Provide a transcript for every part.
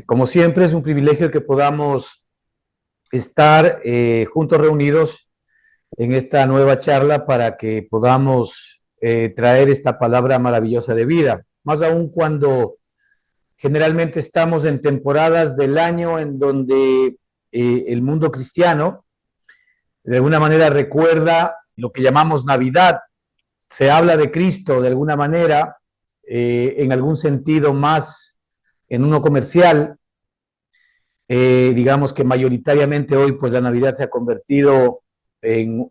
Como siempre, es un privilegio que podamos estar juntos reunidos en esta nueva charla para que podamos traer esta palabra maravillosa de vida. Más aún cuando generalmente estamos en temporadas del año en donde el mundo cristiano de alguna manera recuerda lo que llamamos Navidad. Se habla de Cristo de alguna manera, en algún sentido más en uno comercial. Digamos que mayoritariamente hoy pues la Navidad se ha convertido en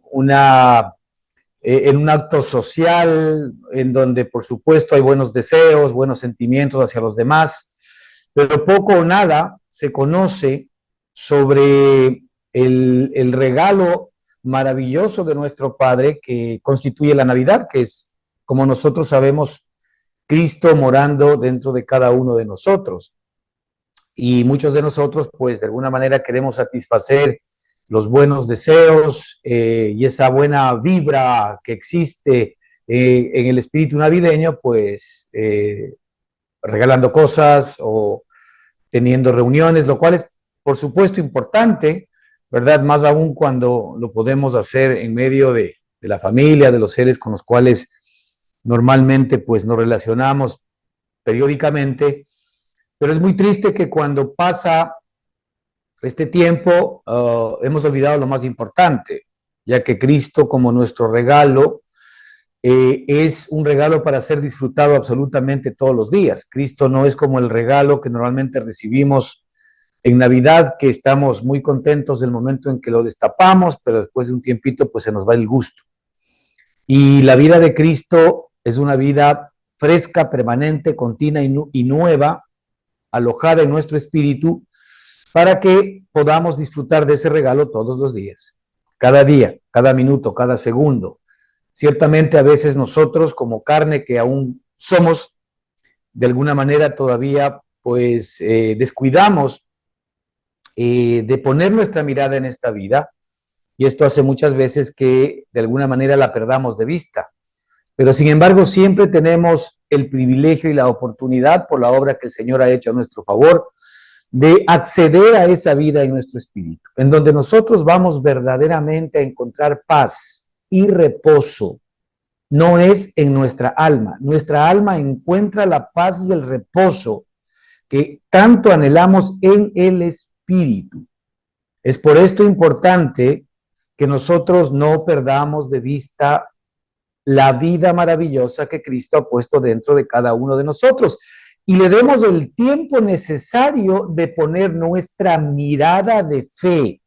en un acto social en donde por supuesto hay buenos deseos, buenos sentimientos hacia los demás, pero poco o nada se conoce sobre el regalo maravilloso de nuestro Padre que constituye la Navidad, que es, como nosotros sabemos, Cristo morando dentro de cada uno de nosotros. Y muchos de nosotros, pues de alguna manera queremos satisfacer los buenos deseos y esa buena vibra que existe en el espíritu navideño, pues regalando cosas o teniendo reuniones, lo cual es, por supuesto, importante, ¿verdad? Más aún cuando lo podemos hacer en medio de la familia, de los seres con los cuales normalmente pues nos relacionamos periódicamente. Pero es muy triste que cuando pasa este tiempo hemos olvidado lo más importante, ya que Cristo como nuestro regalo es un regalo para ser disfrutado absolutamente todos los días. Cristo no es como el regalo que normalmente recibimos en Navidad, que estamos muy contentos del momento en que lo destapamos, pero después de un tiempito pues se nos va el gusto. Y la vida de Cristo es una vida fresca, permanente, continua y nueva, alojada en nuestro espíritu, para que podamos disfrutar de ese regalo todos los días, cada día, cada minuto, cada segundo. Ciertamente a veces nosotros como carne que aún somos, de alguna manera todavía pues descuidamos de poner nuestra mirada en esta vida, y esto hace muchas veces que de alguna manera la perdamos de vista. Pero sin embargo siempre tenemos el privilegio y la oportunidad por la obra que el Señor ha hecho a nuestro favor de acceder a esa vida en nuestro espíritu, en donde nosotros vamos verdaderamente a encontrar paz y reposo. No es en nuestra alma encuentra la paz y el reposo que tanto anhelamos en el espíritu. Es por esto importante que nosotros no perdamos de vista la vida maravillosa que Cristo ha puesto dentro de cada uno de nosotros y le demos el tiempo necesario de poner nuestra mirada de fe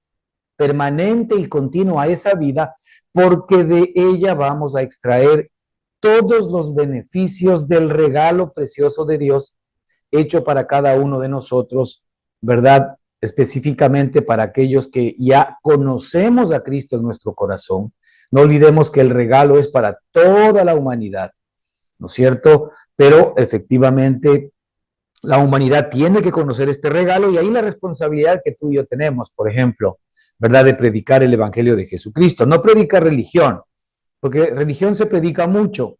permanente y continua a esa vida, porque de ella vamos a extraer todos los beneficios del regalo precioso de Dios hecho para cada uno de nosotros, ¿verdad? Específicamente para aquellos que ya conocemos a Cristo en nuestro corazón. No olvidemos que el regalo es para toda la humanidad, ¿no es cierto? Pero efectivamente la humanidad tiene que conocer este regalo y ahí la responsabilidad que tú y yo tenemos, por ejemplo, ¿verdad? De predicar el evangelio de Jesucristo. No predicar religión, porque religión se predica mucho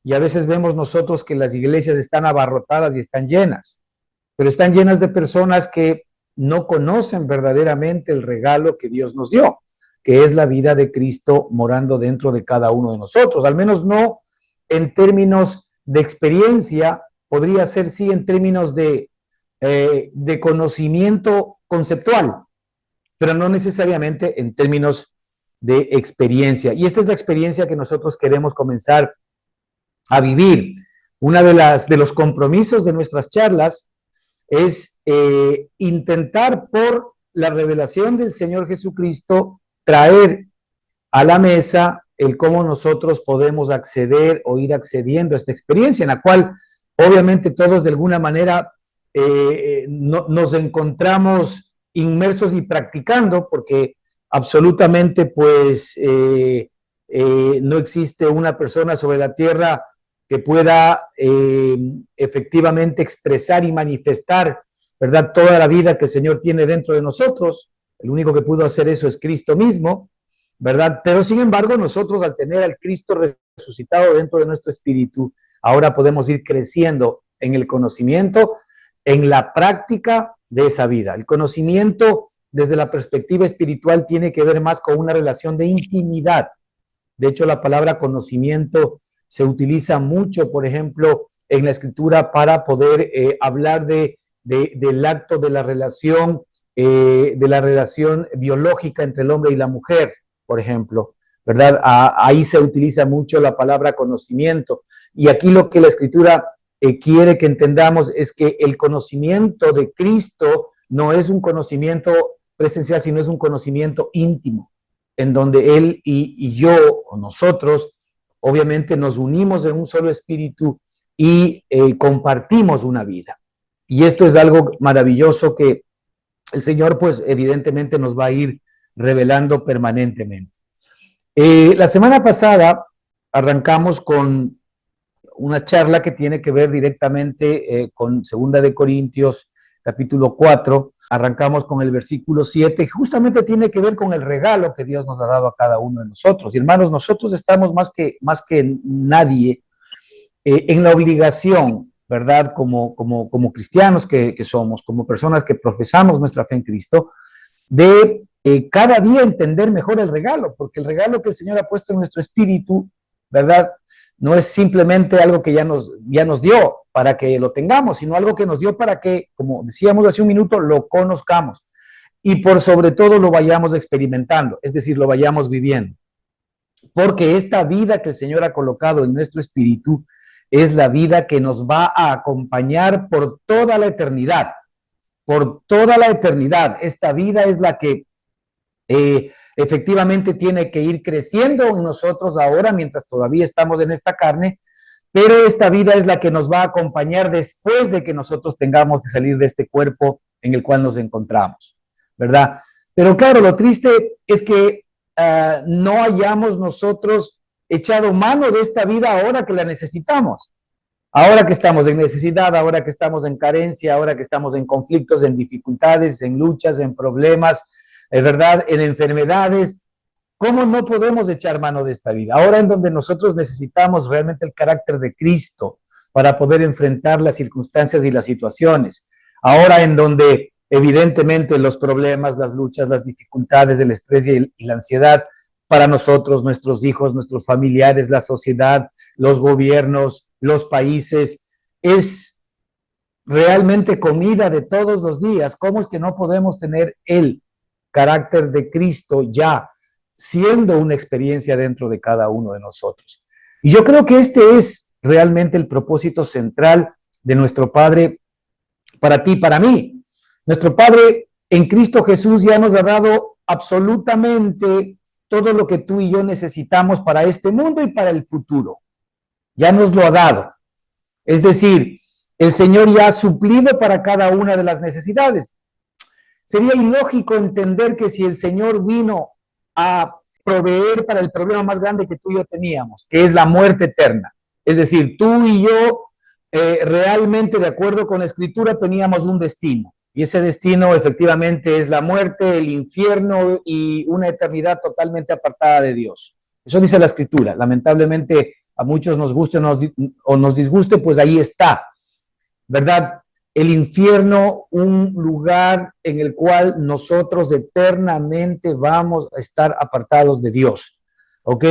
y a veces vemos nosotros que las iglesias están abarrotadas y están llenas, pero están llenas de personas que no conocen verdaderamente el regalo que Dios nos dio, que es la vida de Cristo morando dentro de cada uno de nosotros, al menos no en términos de experiencia, podría ser sí en términos de conocimiento conceptual, pero no necesariamente en términos de experiencia. Y esta es la experiencia que nosotros queremos comenzar a vivir. Una de los compromisos de nuestras charlas es intentar por la revelación del Señor Jesucristo traer a la mesa el cómo nosotros podemos acceder o ir accediendo a esta experiencia en la cual obviamente todos de alguna manera nos encontramos inmersos y practicando, porque absolutamente pues no existe una persona sobre la tierra que pueda efectivamente expresar y manifestar, ¿verdad?, toda la vida que el Señor tiene dentro de nosotros. El único que pudo hacer eso es Cristo mismo, ¿verdad? Pero sin embargo nosotros, al tener al Cristo resucitado dentro de nuestro espíritu, ahora podemos ir creciendo en el conocimiento en la práctica de esa vida. El conocimiento desde la perspectiva espiritual tiene que ver más con una relación de intimidad. De hecho, la palabra conocimiento se utiliza mucho, por ejemplo, en la escritura para poder hablar del acto de la relación biológica entre el hombre y la mujer, por ejemplo, ¿verdad? Ahí se utiliza mucho la palabra conocimiento. Y aquí lo que la escritura quiere que entendamos es que el conocimiento de Cristo no es un conocimiento presencial, sino es un conocimiento íntimo, en donde Él y yo, o nosotros, obviamente nos unimos en un solo espíritu y compartimos una vida. Y esto es algo maravilloso que el Señor, pues, evidentemente nos va a ir revelando permanentemente. La semana pasada arrancamos con una charla que tiene que ver directamente con 2 de Corintios, capítulo 4. Arrancamos con el versículo 7, justamente tiene que ver con el regalo que Dios nos ha dado a cada uno de nosotros. Y hermanos, nosotros estamos más que nadie en la obligación, ¿verdad? Como cristianos que somos, como personas que profesamos nuestra fe en Cristo, de cada día entender mejor el regalo, porque el regalo que el Señor ha puesto en nuestro espíritu, ¿verdad? No es simplemente algo que ya nos dio para que lo tengamos, sino algo que nos dio para que, como decíamos hace un minuto, lo conozcamos y por sobre todo lo vayamos experimentando, es decir, lo vayamos viviendo. Porque esta vida que el Señor ha colocado en nuestro espíritu es la vida que nos va a acompañar por toda la eternidad. Por toda la eternidad. Esta vida es la que efectivamente tiene que ir creciendo en nosotros ahora mientras todavía estamos en esta carne, pero esta vida es la que nos va a acompañar después de que nosotros tengamos que salir de este cuerpo en el cual nos encontramos, ¿verdad? Pero claro, lo triste es que no hayamos nosotros echado mano de esta vida ahora que la necesitamos. Ahora que estamos en necesidad, ahora que estamos en carencia, ahora que estamos en conflictos, en dificultades, en luchas, en problemas, ¿verdad? En enfermedades, ¿cómo no podemos echar mano de esta vida? Ahora en donde nosotros necesitamos realmente el carácter de Cristo para poder enfrentar las circunstancias y las situaciones. Ahora en donde evidentemente los problemas, las luchas, las dificultades, el estrés y la ansiedad para nosotros, nuestros hijos, nuestros familiares, la sociedad, los gobiernos, los países, es realmente comida de todos los días. ¿Cómo es que no podemos tener el carácter de Cristo ya siendo una experiencia dentro de cada uno de nosotros? Y yo creo que este es realmente el propósito central de nuestro Padre para ti, para mí. Nuestro Padre en Cristo Jesús ya nos ha dado absolutamente todo lo que tú y yo necesitamos para este mundo y para el futuro. Ya nos lo ha dado. Es decir, el Señor ya ha suplido para cada una de las necesidades. Sería ilógico entender que si el Señor vino a proveer para el problema más grande que tú y yo teníamos, que es la muerte eterna, es decir, tú y yo realmente, de acuerdo con la Escritura, teníamos un destino, y ese destino efectivamente es la muerte, el infierno y una eternidad totalmente apartada de Dios. Eso dice la Escritura. Lamentablemente a muchos nos guste o nos disguste, pues ahí está, ¿verdad? El infierno, un lugar en el cual nosotros eternamente vamos a estar apartados de Dios, ¿ok?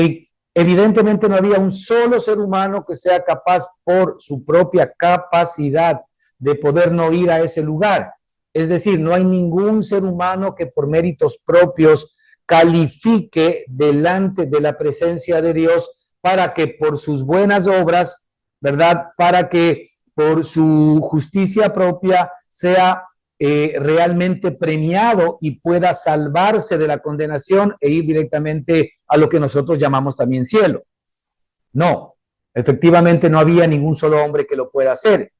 Evidentemente no había un solo ser humano que sea capaz por su propia capacidad de poder no ir a ese lugar. Es decir, no hay ningún ser humano que por méritos propios califique delante de la presencia de Dios para que por sus buenas obras, ¿verdad? Para que por su justicia propia sea realmente premiado y pueda salvarse de la condenación e ir directamente a lo que nosotros llamamos también cielo. No, efectivamente no había ningún solo hombre que lo pueda hacer.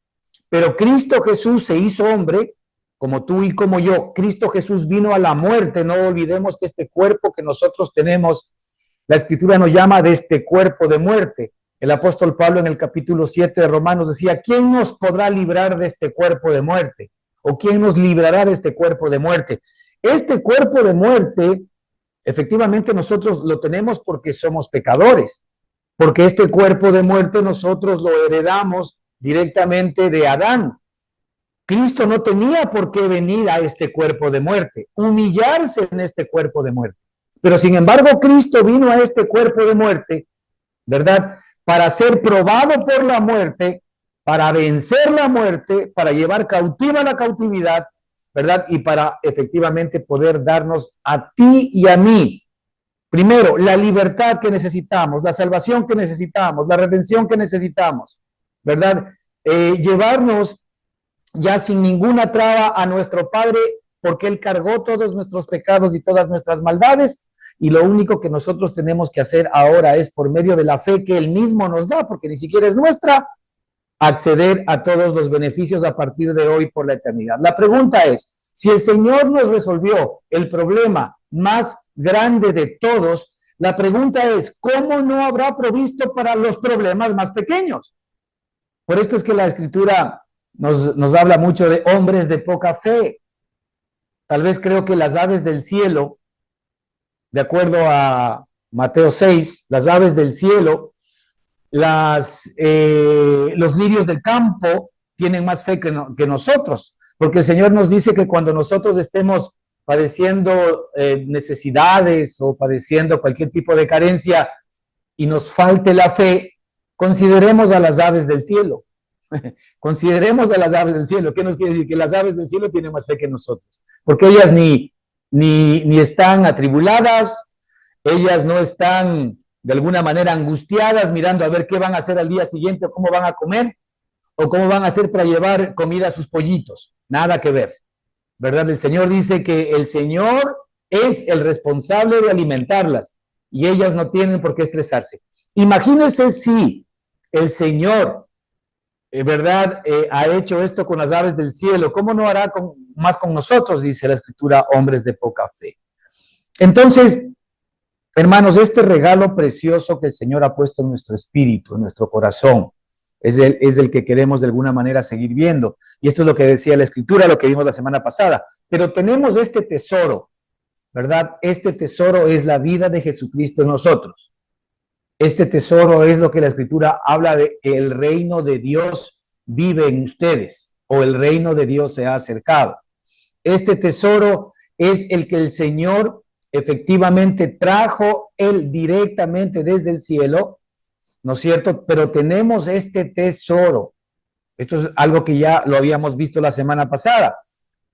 Pero Cristo Jesús se hizo hombre, como tú y como yo. Cristo Jesús vino a la muerte. No olvidemos que este cuerpo que nosotros tenemos, la Escritura nos llama de este cuerpo de muerte. El apóstol Pablo en el capítulo 7 de Romanos decía, ¿quién nos podrá librar de este cuerpo de muerte? ¿O quién nos librará de este cuerpo de muerte? Este cuerpo de muerte, efectivamente nosotros lo tenemos porque somos pecadores, porque este cuerpo de muerte nosotros lo heredamos directamente de Adán. Cristo no tenía por qué venir a este cuerpo de muerte, humillarse en este cuerpo de muerte. Pero sin embargo, Cristo vino a este cuerpo de muerte, ¿verdad? Para ser probado por la muerte, para vencer la muerte, para llevar cautiva la cautividad, ¿verdad? Y para efectivamente poder darnos a ti y a mí, primero, la libertad que necesitamos, la salvación que necesitamos, la redención que necesitamos, ¿verdad? Llevarnos ya sin ninguna traba a nuestro Padre, porque Él cargó todos nuestros pecados y todas nuestras maldades, y lo único que nosotros tenemos que hacer ahora es, por medio de la fe que Él mismo nos da, porque ni siquiera es nuestra, acceder a todos los beneficios a partir de hoy por la eternidad. La pregunta es, si el Señor nos resolvió el problema más grande de todos, la pregunta es, ¿cómo no habrá provisto para los problemas más pequeños? Por esto es que la Escritura nos habla mucho de hombres de poca fe. Tal vez creo que las aves del cielo, de acuerdo a Mateo 6, las aves del cielo, los lirios del campo tienen más fe que nosotros, porque el Señor nos dice que cuando nosotros estemos padeciendo necesidades o padeciendo cualquier tipo de carencia y nos falte la fe, consideremos a las aves del cielo. Consideremos a las aves del cielo. ¿Qué nos quiere decir? Que las aves del cielo tienen más fe que nosotros, porque ellas ni están atribuladas, ellas no están de alguna manera angustiadas mirando a ver qué van a hacer al día siguiente, o cómo van a comer, o cómo van a hacer para llevar comida a sus pollitos. Nada que ver, ¿verdad? El Señor dice que el Señor es el responsable de alimentarlas y ellas no tienen por qué estresarse. Imagínense si el Señor, ¿verdad? Ha hecho esto con las aves del cielo, ¿cómo no hará más con nosotros? Dice la Escritura, hombres de poca fe. Entonces, hermanos, este regalo precioso que el Señor ha puesto en nuestro espíritu, en nuestro corazón, es el que queremos de alguna manera seguir viendo. Y esto es lo que decía la Escritura, lo que vimos la semana pasada. Pero tenemos este tesoro, ¿verdad? Este tesoro es la vida de Jesucristo en nosotros. Este tesoro es lo que la Escritura habla de que el reino de Dios vive en ustedes, o el reino de Dios se ha acercado. Este tesoro es el que el Señor efectivamente trajo Él directamente desde el cielo, ¿no es cierto? Pero tenemos este tesoro. Esto es algo que ya lo habíamos visto la semana pasada.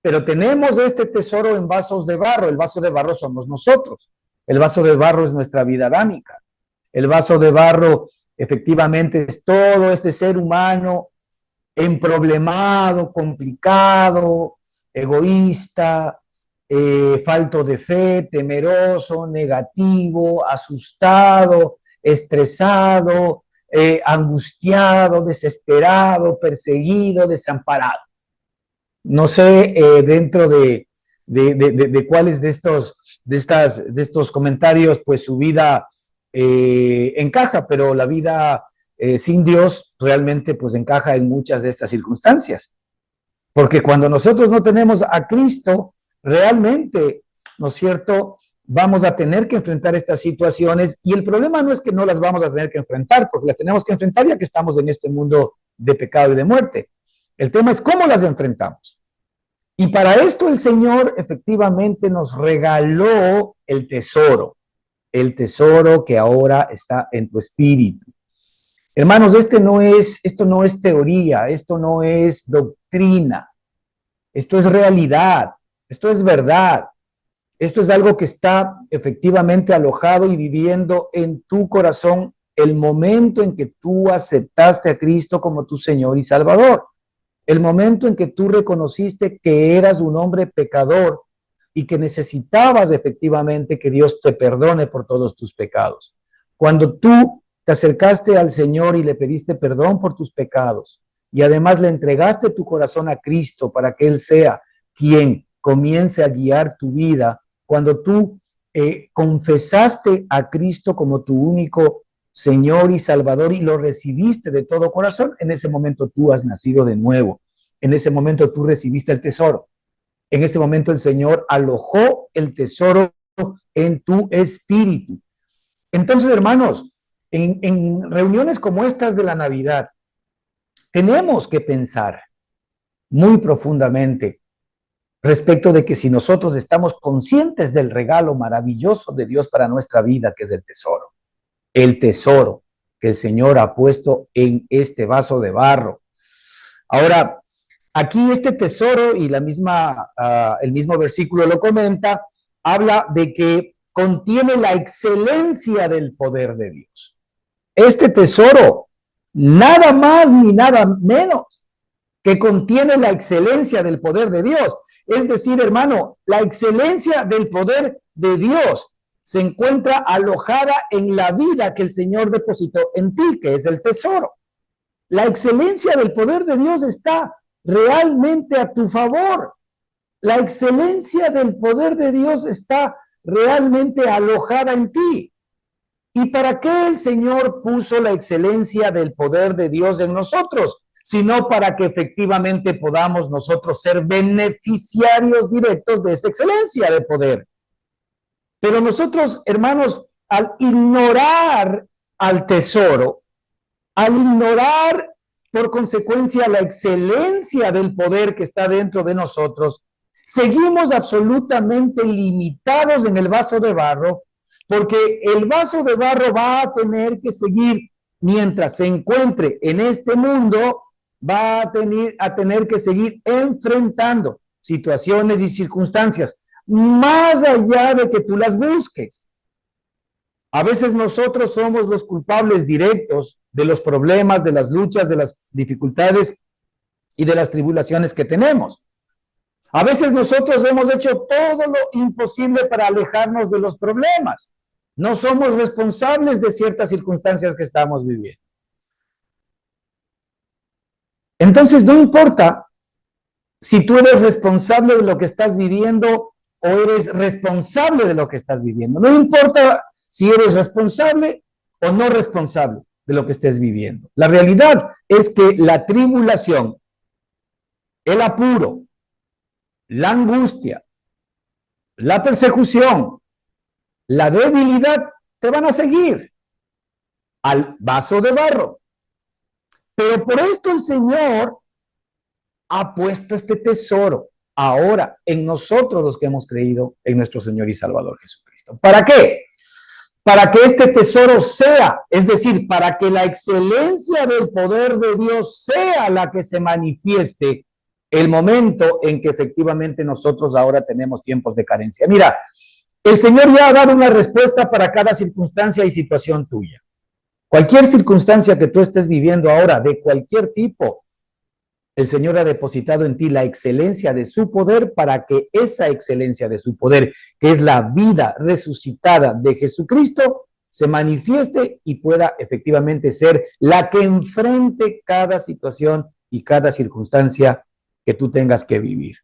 Pero tenemos este tesoro en vasos de barro. El vaso de barro somos nosotros. El vaso de barro es nuestra vida adámica. El vaso de barro efectivamente es todo este ser humano emproblemado, complicado, egoísta, falto de fe, temeroso, negativo, asustado, estresado, angustiado, desesperado, perseguido, desamparado. No sé dentro de cuáles de estos comentarios pues su vida encaja, pero la vida sin Dios realmente pues encaja en muchas de estas circunstancias. Porque cuando nosotros no tenemos a Cristo, realmente, ¿no es cierto?, vamos a tener que enfrentar estas situaciones, y el problema no es que no las vamos a tener que enfrentar, porque las tenemos que enfrentar ya que estamos en este mundo de pecado y de muerte. El tema es cómo las enfrentamos. Y para esto el Señor efectivamente nos regaló el tesoro que ahora está en tu espíritu. Hermanos, esto no es teoría, esto no es doctrina, esto es realidad, esto es verdad, esto es algo que está efectivamente alojado y viviendo en tu corazón el momento en que tú aceptaste a Cristo como tu Señor y Salvador, el momento en que tú reconociste que eras un hombre pecador y que necesitabas efectivamente que Dios te perdone por todos tus pecados. Cuando tú te acercaste al Señor y le pediste perdón por tus pecados y además le entregaste tu corazón a Cristo para que Él sea quien comience a guiar tu vida, cuando tú confesaste a Cristo como tu único Señor y Salvador y lo recibiste de todo corazón, en ese momento tú has nacido de nuevo, en ese momento tú recibiste el tesoro, en ese momento el Señor alojó el tesoro en tu espíritu. Entonces, hermanos, en reuniones como estas de la Navidad, tenemos que pensar muy profundamente respecto de que si nosotros estamos conscientes del regalo maravilloso de Dios para nuestra vida, que es el tesoro que el Señor ha puesto en este vaso de barro. Ahora, aquí este tesoro, y el mismo versículo lo comenta, habla de que contiene la excelencia del poder de Dios. Este tesoro, nada más ni nada menos que contiene la excelencia del poder de Dios. Es decir, hermano, la excelencia del poder de Dios se encuentra alojada en la vida que el Señor depositó en ti, que es el tesoro. La excelencia del poder de Dios está realmente a tu favor. La excelencia del poder de Dios está realmente alojada en ti. ¿Y para qué el Señor puso la excelencia del poder de Dios en nosotros? Sino para que efectivamente podamos nosotros ser beneficiarios directos de esa excelencia de poder. Pero nosotros, hermanos, al ignorar al tesoro, al ignorar por consecuencia la excelencia del poder que está dentro de nosotros, seguimos absolutamente limitados en el vaso de barro, porque el vaso de barro va a tener que seguir, mientras se encuentre en este mundo, va a tener que seguir enfrentando situaciones y circunstancias, más allá de que tú las busques. A veces nosotros somos los culpables directos de los problemas, de las luchas, de las dificultades y de las tribulaciones que tenemos. A veces nosotros hemos hecho todo lo imposible para alejarnos de los problemas. No somos responsables de ciertas circunstancias que estamos viviendo. Entonces, no importa si tú eres responsable de lo que estás viviendo o eres responsable de lo que estás viviendo. No importa si eres responsable o no responsable de lo que estés viviendo. La realidad es que la tribulación, el apuro, la angustia, la persecución, la debilidad te van a seguir al vaso de barro. Pero por esto el Señor ha puesto este tesoro ahora en nosotros los que hemos creído en nuestro Señor y Salvador Jesucristo. ¿Para qué? Para que este tesoro sea, es decir, para que la excelencia del poder de Dios sea la que se manifieste el momento en que efectivamente nosotros ahora tenemos tiempos de carencia. Mira, el Señor ya ha dado una respuesta para cada circunstancia y situación tuya. Cualquier circunstancia que tú estés viviendo ahora, de cualquier tipo, el Señor ha depositado en ti la excelencia de su poder para que esa excelencia de su poder, que es la vida resucitada de Jesucristo, se manifieste y pueda efectivamente ser la que enfrente cada situación y cada circunstancia que tú tengas que vivir.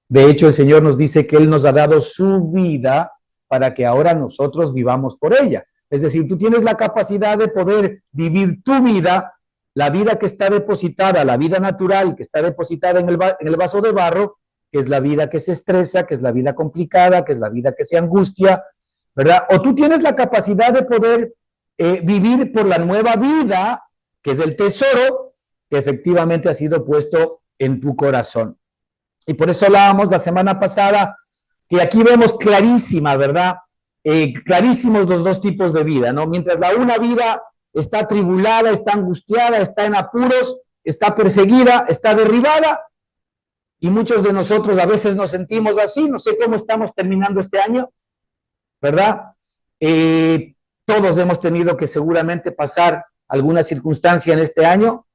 De hecho, el Señor nos dice que Él nos ha dado su vida para que ahora nosotros vivamos por ella. Es decir, tú tienes la capacidad de poder vivir tu vida, la vida que está depositada, la vida natural que está depositada en el vaso de barro, que es la vida que se estresa, que es la vida complicada, que es la vida que se angustia, ¿verdad? O tú tienes la capacidad de poder vivir por la nueva vida, que es el tesoro que efectivamente ha sido puesto en tu corazón. Y por eso hablábamos la semana pasada que aquí vemos clarísima, ¿verdad? Clarísimos los dos tipos de vida, ¿no? Mientras la una vida está atribulada, está angustiada, está en apuros, está perseguida, está derribada, y muchos de nosotros a veces nos sentimos así. No sé cómo estamos terminando este año, ¿verdad? Todos hemos tenido que seguramente pasar alguna circunstancia en este año.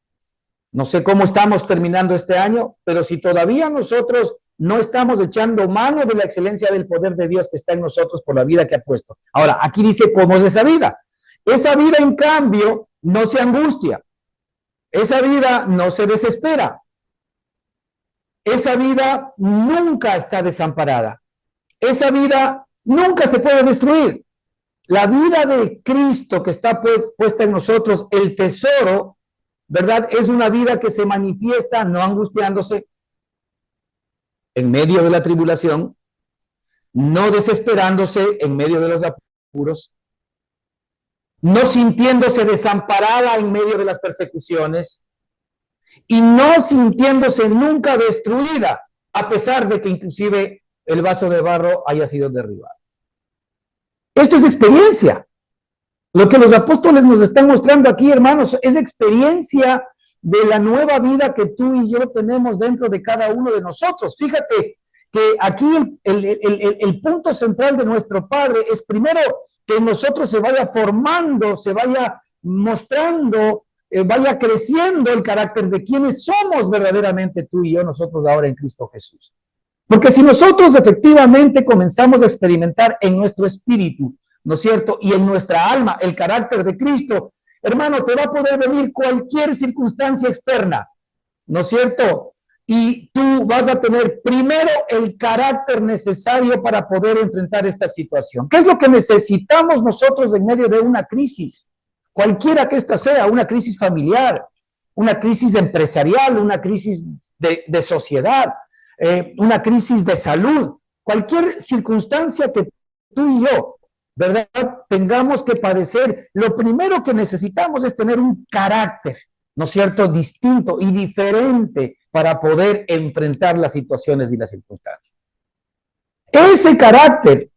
No sé cómo estamos terminando este año, pero si todavía nosotros no estamos echando mano de la excelencia del poder de Dios que está en nosotros por la vida que ha puesto. Ahora, aquí dice cómo es esa vida. Esa vida, en cambio, no se angustia. Esa vida no se desespera. Esa vida nunca está desamparada. Esa vida nunca se puede destruir. La vida de Cristo que está puesta en nosotros, el tesoro, ¿verdad? Es una vida que se manifiesta no angustiándose en medio de la tribulación, no desesperándose en medio de los apuros, no sintiéndose desamparada en medio de las persecuciones, y no sintiéndose nunca destruida, a pesar de que inclusive el vaso de barro haya sido derribado. Esto es experiencia. Lo que los apóstoles nos están mostrando aquí, hermanos, es experiencia de la nueva vida que tú y yo tenemos dentro de cada uno de nosotros. Fíjate que aquí el punto central de nuestro Padre es primero que en nosotros se vaya formando, se vaya mostrando, vaya creciendo el carácter de quienes somos verdaderamente tú y yo, nosotros ahora en Cristo Jesús. Porque si nosotros efectivamente comenzamos a experimentar en nuestro espíritu, ¿no es cierto? Y en nuestra alma el carácter de Cristo, hermano, te va a poder venir cualquier circunstancia externa, ¿no es cierto? Y tú vas a tener primero el carácter necesario para poder enfrentar esta situación. ¿Qué es lo que necesitamos nosotros en medio de una crisis? Cualquiera que ésta sea, una crisis familiar, una crisis empresarial, una crisis de sociedad, una crisis de salud, cualquier circunstancia que tú y yo, ¿verdad?, tengamos que padecer, lo primero que necesitamos es tener un carácter, ¿no es cierto?, distinto y diferente para poder enfrentar las situaciones y las circunstancias. Ese carácter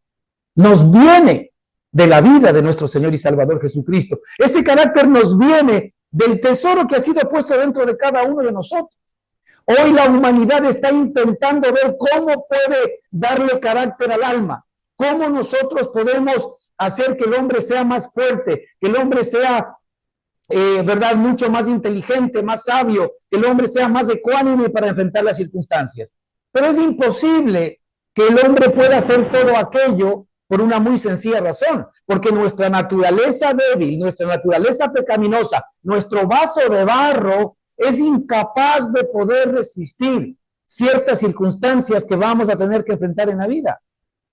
nos viene de la vida de nuestro Señor y Salvador Jesucristo. Ese carácter nos viene del tesoro que ha sido puesto dentro de cada uno de nosotros. Hoy la humanidad está intentando ver cómo puede darle carácter al alma, cómo nosotros podemos hacer que el hombre sea más fuerte, que el hombre sea, ¿verdad?, mucho más inteligente, más sabio, que el hombre sea más ecuánime para enfrentar las circunstancias. Pero es imposible que el hombre pueda hacer todo aquello por una muy sencilla razón, porque nuestra naturaleza débil, nuestra naturaleza pecaminosa, nuestro vaso de barro es incapaz de poder resistir ciertas circunstancias que vamos a tener que enfrentar en la vida.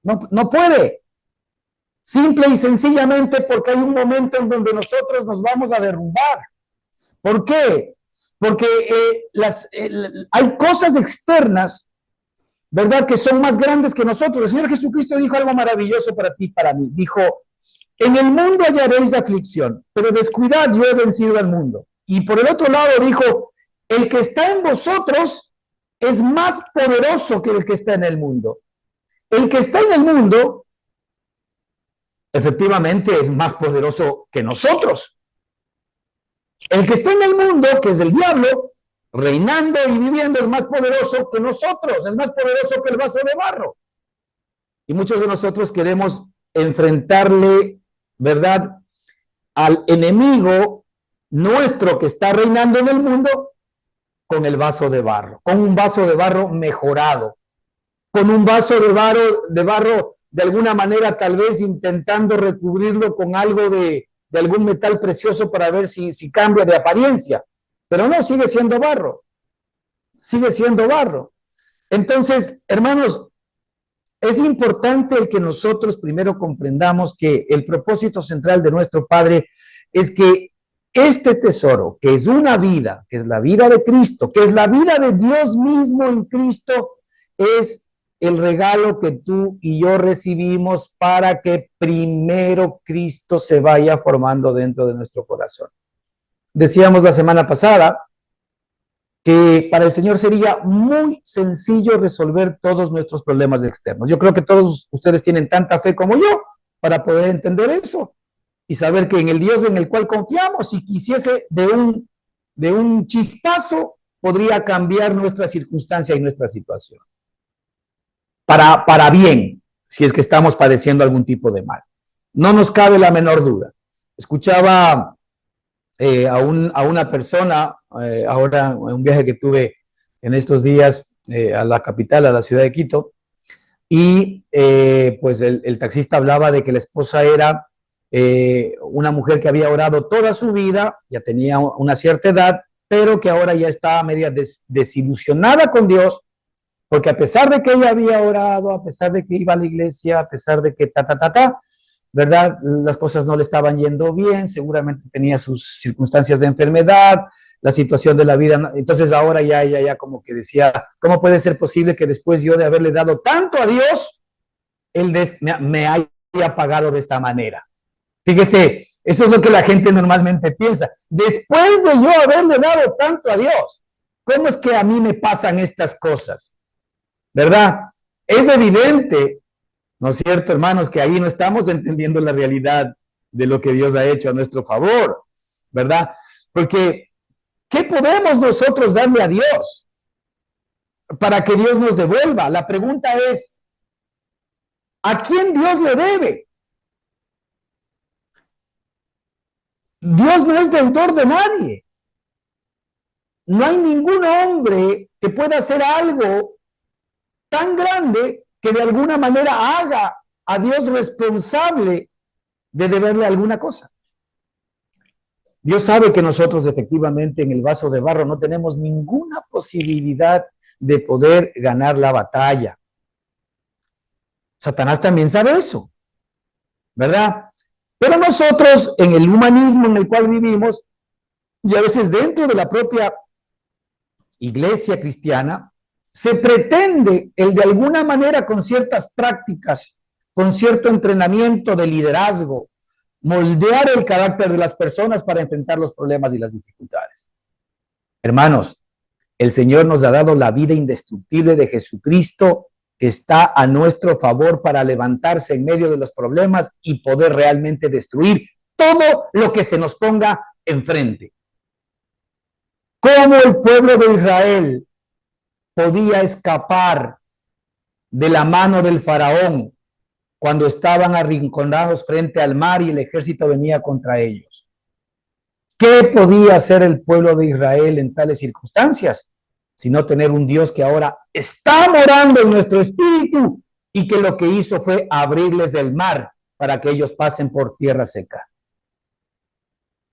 No puede. Simple y sencillamente porque hay un momento en donde nosotros nos vamos a derrumbar. ¿Por qué? Porque hay cosas externas, ¿verdad?, que son más grandes que nosotros. El Señor Jesucristo dijo algo maravilloso para ti y para mí. Dijo, en el mundo hallaréis aflicción, pero descuidad, yo he vencido al mundo. Y por el otro lado dijo, el que está en vosotros es más poderoso que el que está en el mundo. El que está en el mundo, efectivamente, es más poderoso que nosotros. El que está en el mundo, que es el diablo, reinando y viviendo, es más poderoso que nosotros, es más poderoso que el vaso de barro. Y muchos de nosotros queremos enfrentarle, ¿verdad?, al enemigo nuestro que está reinando en el mundo con el vaso de barro, con un vaso de barro mejorado, con un vaso de barro de alguna manera tal vez intentando recubrirlo con algo de algún metal precioso para ver si cambia de apariencia, pero no, sigue siendo barro, sigue siendo barro. Entonces, hermanos, es importante el que nosotros primero comprendamos que el propósito central de nuestro Padre es que este tesoro, que es una vida, que es la vida de Cristo, que es la vida de Dios mismo en Cristo, es el regalo que tú y yo recibimos para que primero Cristo se vaya formando dentro de nuestro corazón. Decíamos la semana pasada que para el Señor sería muy sencillo resolver todos nuestros problemas externos. Yo creo que todos ustedes tienen tanta fe como yo para poder entender eso y saber que en el Dios en el cual confiamos, si quisiese de un chispazo, podría cambiar nuestra circunstancia y nuestra situación. Para bien, si es que estamos padeciendo algún tipo de mal. No nos cabe la menor duda. Escuchaba a una persona, ahora en un viaje que tuve en estos días a la capital, a la ciudad de Quito, y pues el taxista hablaba de que la esposa era una mujer que había orado toda su vida, ya tenía una cierta edad, pero que ahora ya estaba media desilusionada con Dios, porque a pesar de que ella había orado, a pesar de que iba a la iglesia, a pesar de que ¿verdad?, las cosas no le estaban yendo bien, seguramente tenía sus circunstancias de enfermedad, la situación de la vida. Entonces ahora ya como que decía, ¿cómo puede ser posible que después yo de haberle dado tanto a Dios, Él me haya pagado de esta manera? Fíjese, eso es lo que la gente normalmente piensa. Después de yo haberle dado tanto a Dios, ¿cómo es que a mí me pasan estas cosas? ¿Verdad? Es evidente, ¿no es cierto, hermanos? Que ahí no estamos entendiendo la realidad de lo que Dios ha hecho a nuestro favor, ¿verdad? Porque, ¿qué podemos nosotros darle a Dios para que Dios nos devuelva? La pregunta es, ¿a quién Dios le debe? Dios no es deudor de nadie. No hay ningún hombre que pueda hacer algo tan grande que de alguna manera haga a Dios responsable de deberle alguna cosa. Dios sabe que nosotros efectivamente en el vaso de barro no tenemos ninguna posibilidad de poder ganar la batalla. Satanás también sabe eso, ¿verdad? Pero nosotros en el humanismo en el cual vivimos y a veces dentro de la propia iglesia cristiana, se pretende el de alguna manera con ciertas prácticas, con cierto entrenamiento de liderazgo, moldear el carácter de las personas para enfrentar los problemas y las dificultades. Hermanos, el Señor nos ha dado la vida indestructible de Jesucristo que está a nuestro favor para levantarse en medio de los problemas y poder realmente destruir todo lo que se nos ponga enfrente. ¿Cómo el pueblo de Israel podía escapar de la mano del faraón cuando estaban arrinconados frente al mar y el ejército venía contra ellos? ¿Qué podía hacer el pueblo de Israel en tales circunstancias? Sino tener un Dios que ahora está morando en nuestro espíritu y que lo que hizo fue abrirles el mar para que ellos pasen por tierra seca.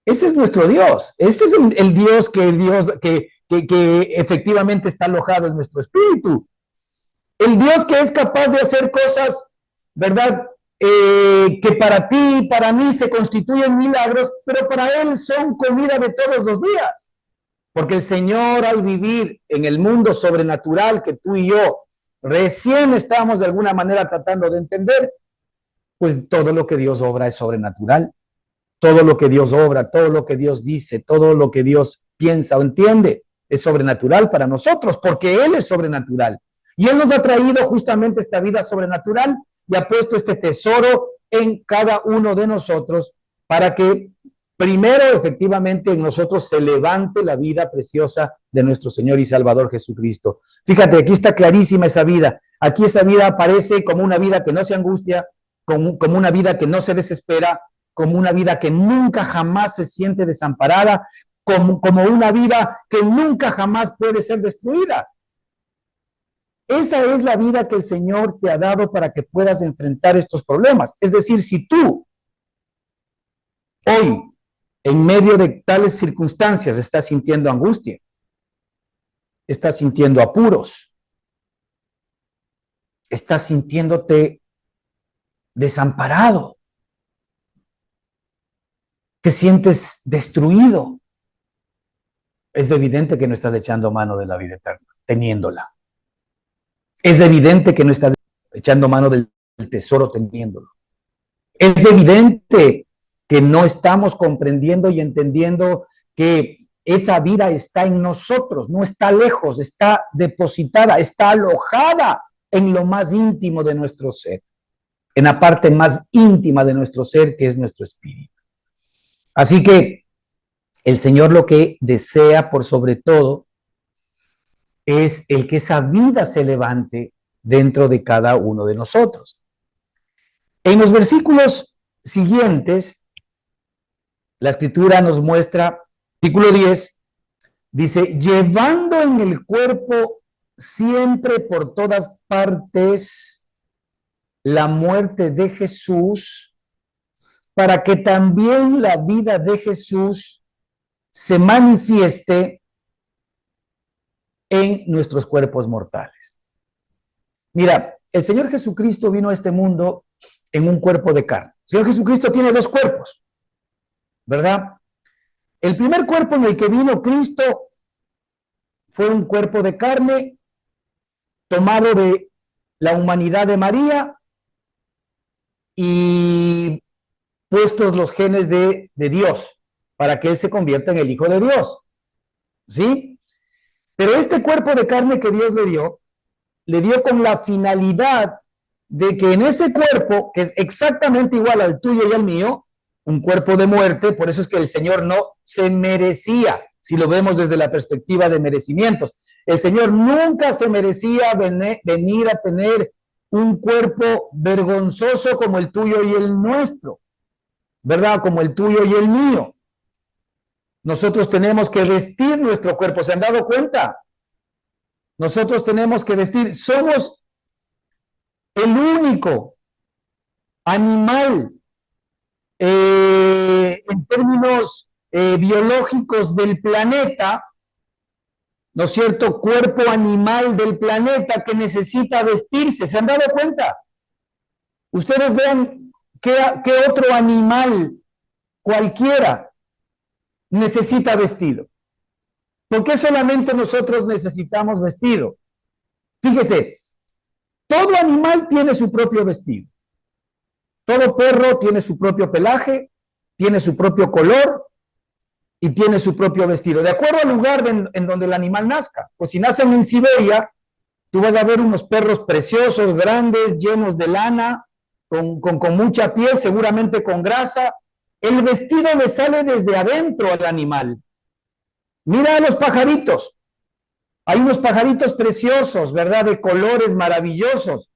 Ese es nuestro Dios. Ese es el Dios que efectivamente está alojado en nuestro espíritu. El Dios que es capaz de hacer cosas, ¿verdad? Que para ti y para mí se constituyen milagros, pero para Él son comida de todos los días. Porque el Señor, al vivir en el mundo sobrenatural que tú y yo recién estamos de alguna manera tratando de entender, pues todo lo que Dios obra es sobrenatural. Todo lo que Dios obra, todo lo que Dios dice, todo lo que Dios piensa o entiende es sobrenatural para nosotros, porque Él es sobrenatural. Y Él nos ha traído justamente esta vida sobrenatural y ha puesto este tesoro en cada uno de nosotros para que primero efectivamente en nosotros se levante la vida preciosa de nuestro Señor y Salvador Jesucristo. Fíjate, aquí está clarísima esa vida. Aquí esa vida aparece como una vida que no se angustia, como una vida que no se desespera, como una vida que nunca jamás se siente desamparada, como una vida que nunca jamás puede ser destruida. Esa es la vida que el Señor te ha dado para que puedas enfrentar estos problemas. Es decir, si tú hoy, en medio de tales circunstancias, estás sintiendo angustia, estás sintiendo apuros, estás sintiéndote desamparado, te sientes destruido, es evidente que no estás echando mano de la vida eterna, teniéndola. Es evidente que no estás echando mano del tesoro teniéndolo. Es evidente que no estamos comprendiendo y entendiendo que esa vida está en nosotros, no está lejos, está depositada, está alojada en lo más íntimo de nuestro ser, en la parte más íntima de nuestro ser, que es nuestro espíritu. Así que el Señor lo que desea por sobre todo es el que esa vida se levante dentro de cada uno de nosotros. En los versículos siguientes, la Escritura nos muestra, versículo 10, dice, llevando en el cuerpo siempre por todas partes la muerte de Jesús, para que también la vida de Jesús se manifieste en nuestros cuerpos mortales. Mira, el Señor Jesucristo vino a este mundo en un cuerpo de carne. El Señor Jesucristo tiene dos cuerpos, ¿verdad? El primer cuerpo en el que vino Cristo fue un cuerpo de carne tomado de la humanidad de María y puestos los genes de Dios para que Él se convierta en el Hijo de Dios, ¿sí? Pero este cuerpo de carne que Dios le dio con la finalidad de que en ese cuerpo, que es exactamente igual al tuyo y al mío, un cuerpo de muerte, por eso es que el Señor no se merecía, si lo vemos desde la perspectiva de merecimientos. El Señor nunca se merecía venir a tener un cuerpo vergonzoso como el tuyo y el nuestro, ¿verdad? Como el tuyo y el mío. Nosotros tenemos que vestir nuestro cuerpo, ¿se han dado cuenta? Nosotros tenemos que vestir, somos el único animal en términos biológicos del planeta, ¿no es cierto? Cuerpo animal del planeta que necesita vestirse. ¿Se han dado cuenta? Ustedes vean qué otro animal cualquiera necesita vestido. ¿Por qué solamente nosotros necesitamos vestido? Fíjese, todo animal tiene su propio vestido. Todo perro tiene su propio pelaje, tiene su propio color y tiene su propio vestido, de acuerdo al lugar en donde el animal nazca. Pues si nacen en Siberia, tú vas a ver unos perros preciosos, grandes, llenos de lana, con mucha piel, seguramente con grasa. El vestido le sale desde adentro al animal. Mira a los pajaritos. Hay unos pajaritos preciosos, ¿verdad? De colores maravillosos.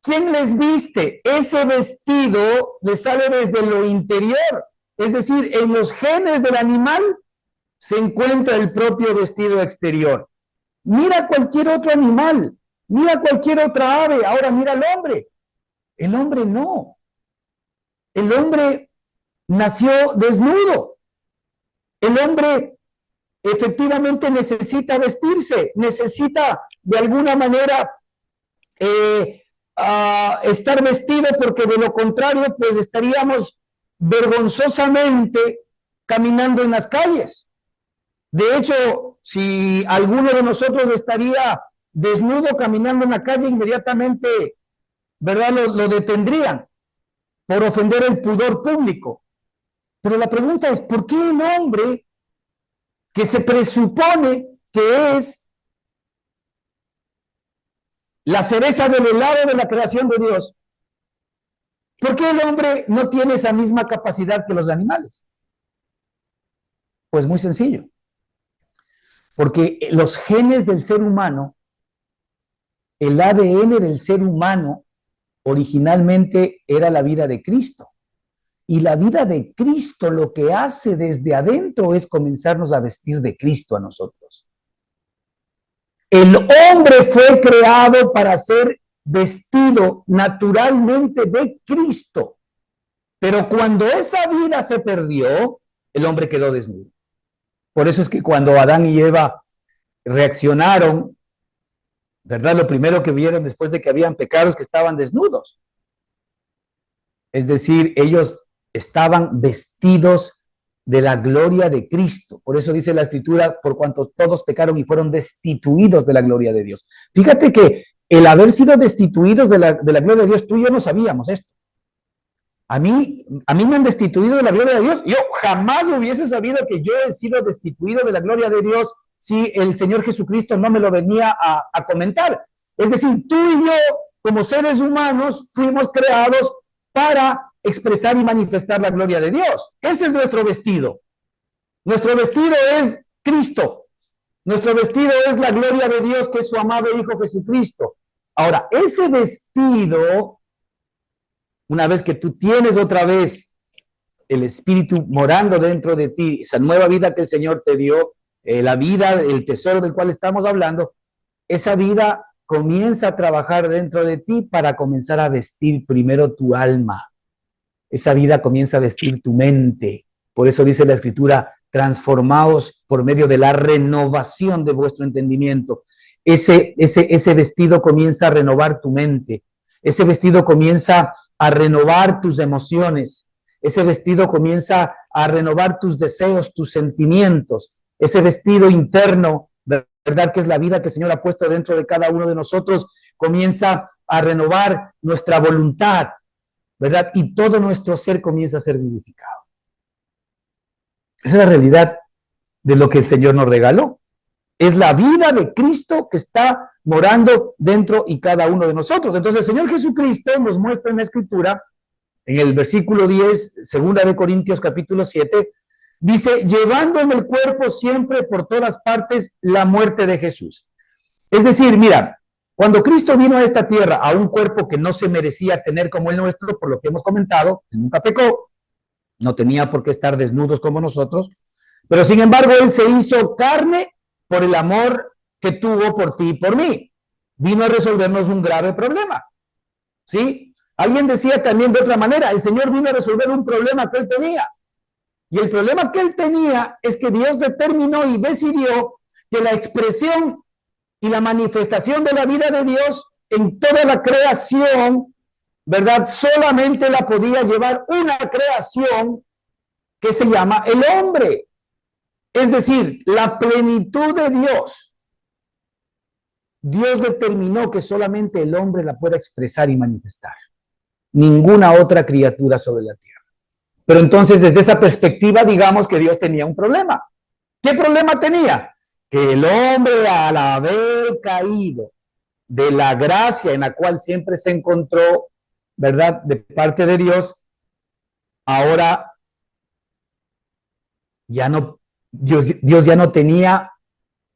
¿Quién les viste? Ese vestido les sale desde lo interior. Es decir, en los genes del animal se encuentra el propio vestido exterior. Mira cualquier otro animal, mira cualquier otra ave, ahora mira al hombre. El hombre no. El hombre nació desnudo. El hombre efectivamente necesita vestirse, necesita de alguna manera estar vestido, porque de lo contrario pues estaríamos vergonzosamente caminando en las calles. De hecho, si alguno de nosotros estaría desnudo caminando en la calle, inmediatamente, ¿verdad?, lo detendrían por ofender el pudor público. Pero la pregunta es, ¿por qué el hombre, que se presupone que es la cereza del helado de la creación de Dios, por qué el hombre no tiene esa misma capacidad que los animales? Pues muy sencillo. Porque los genes del ser humano, el ADN del ser humano, originalmente era la vida de Cristo. Y la vida de Cristo lo que hace desde adentro es comenzarnos a vestir de Cristo a nosotros. El hombre fue creado para ser vestido naturalmente de Cristo. Pero cuando esa vida se perdió, el hombre quedó desnudo. Por eso es que cuando Adán y Eva reaccionaron, ¿verdad? Lo primero que vieron después de que habían pecado es que estaban desnudos. Es decir, ellos estaban vestidos de la gloria de Cristo. Por eso dice la Escritura, por cuanto todos pecaron y fueron destituidos de la gloria de Dios. Fíjate que el haber sido destituidos de la gloria de Dios, tú y yo no sabíamos esto. A mí me han destituido de la gloria de Dios. Yo jamás hubiese sabido que yo he sido destituido de la gloria de Dios si el Señor Jesucristo no me lo venía a comentar. Es decir, tú y yo, como seres humanos, fuimos creados para expresar y manifestar la gloria de Dios. Ese es nuestro vestido. Nuestro vestido es Cristo. Nuestro vestido es la gloria de Dios, que es su amado Hijo Jesucristo. Ahora, ese vestido, una vez que tú tienes otra vez el Espíritu morando dentro de ti, esa nueva vida que el Señor te dio, la vida, el tesoro del cual estamos hablando, esa vida comienza a trabajar dentro de ti para comenzar a vestir primero tu alma. Esa vida comienza a vestir tu mente. Por eso dice la Escritura, transformaos por medio de la renovación de vuestro entendimiento. Ese vestido comienza a renovar tu mente. Ese vestido comienza a renovar tus emociones. Ese vestido comienza a renovar tus deseos, tus sentimientos. Ese vestido interno, ¿verdad?, que es la vida que el Señor ha puesto dentro de cada uno de nosotros, comienza a renovar nuestra voluntad, ¿verdad? Y todo nuestro ser comienza a ser vivificado. Esa es la realidad de lo que el Señor nos regaló. Es la vida de Cristo que está morando dentro y cada uno de nosotros. Entonces el Señor Jesucristo nos muestra en la Escritura, en el versículo 10, segunda de Corintios capítulo 7, dice, llevando en el cuerpo siempre por todas partes la muerte de Jesús. Es decir, mira, cuando Cristo vino a esta tierra, a un cuerpo que no se merecía tener como el nuestro, por lo que hemos comentado, él nunca pecó, no tenía por qué estar desnudos como nosotros, pero sin embargo él se hizo carne por el amor que tuvo por ti y por mí. Vino a resolvernos un grave problema, ¿sí? Alguien decía también de otra manera, el Señor vino a resolver un problema que él tenía. Y el problema que él tenía es que Dios determinó y decidió que la expresión y la manifestación de la vida de Dios en toda la creación, ¿verdad? Solamente la podía llevar una creación que se llama el hombre. Es decir, la plenitud de Dios. Dios determinó que solamente el hombre la pueda expresar y manifestar. Ninguna otra criatura sobre la tierra. Pero entonces, desde esa perspectiva, digamos que Dios tenía un problema. ¿Qué problema tenía? Que el hombre, al haber caído de la gracia en la cual siempre se encontró, ¿verdad?, de parte de Dios, ahora ya no, Dios ya no tenía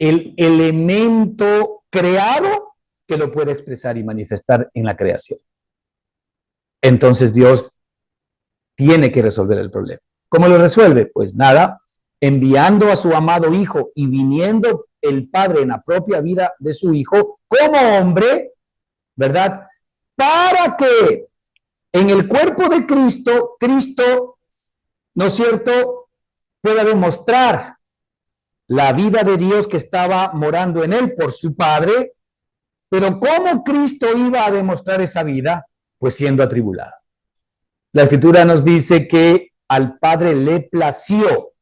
el elemento creado que lo puede expresar y manifestar en la creación. Entonces Dios tiene que resolver el problema. ¿Cómo lo resuelve? Pues nada, enviando a su amado Hijo y viniendo el Padre en la propia vida de su Hijo como hombre, ¿verdad? Para que en el cuerpo de Cristo, ¿no es cierto?, pueda demostrar la vida de Dios que estaba morando en él por su Padre. Pero ¿cómo Cristo iba a demostrar esa vida? Pues siendo atribulado. La Escritura nos dice que al Padre le plació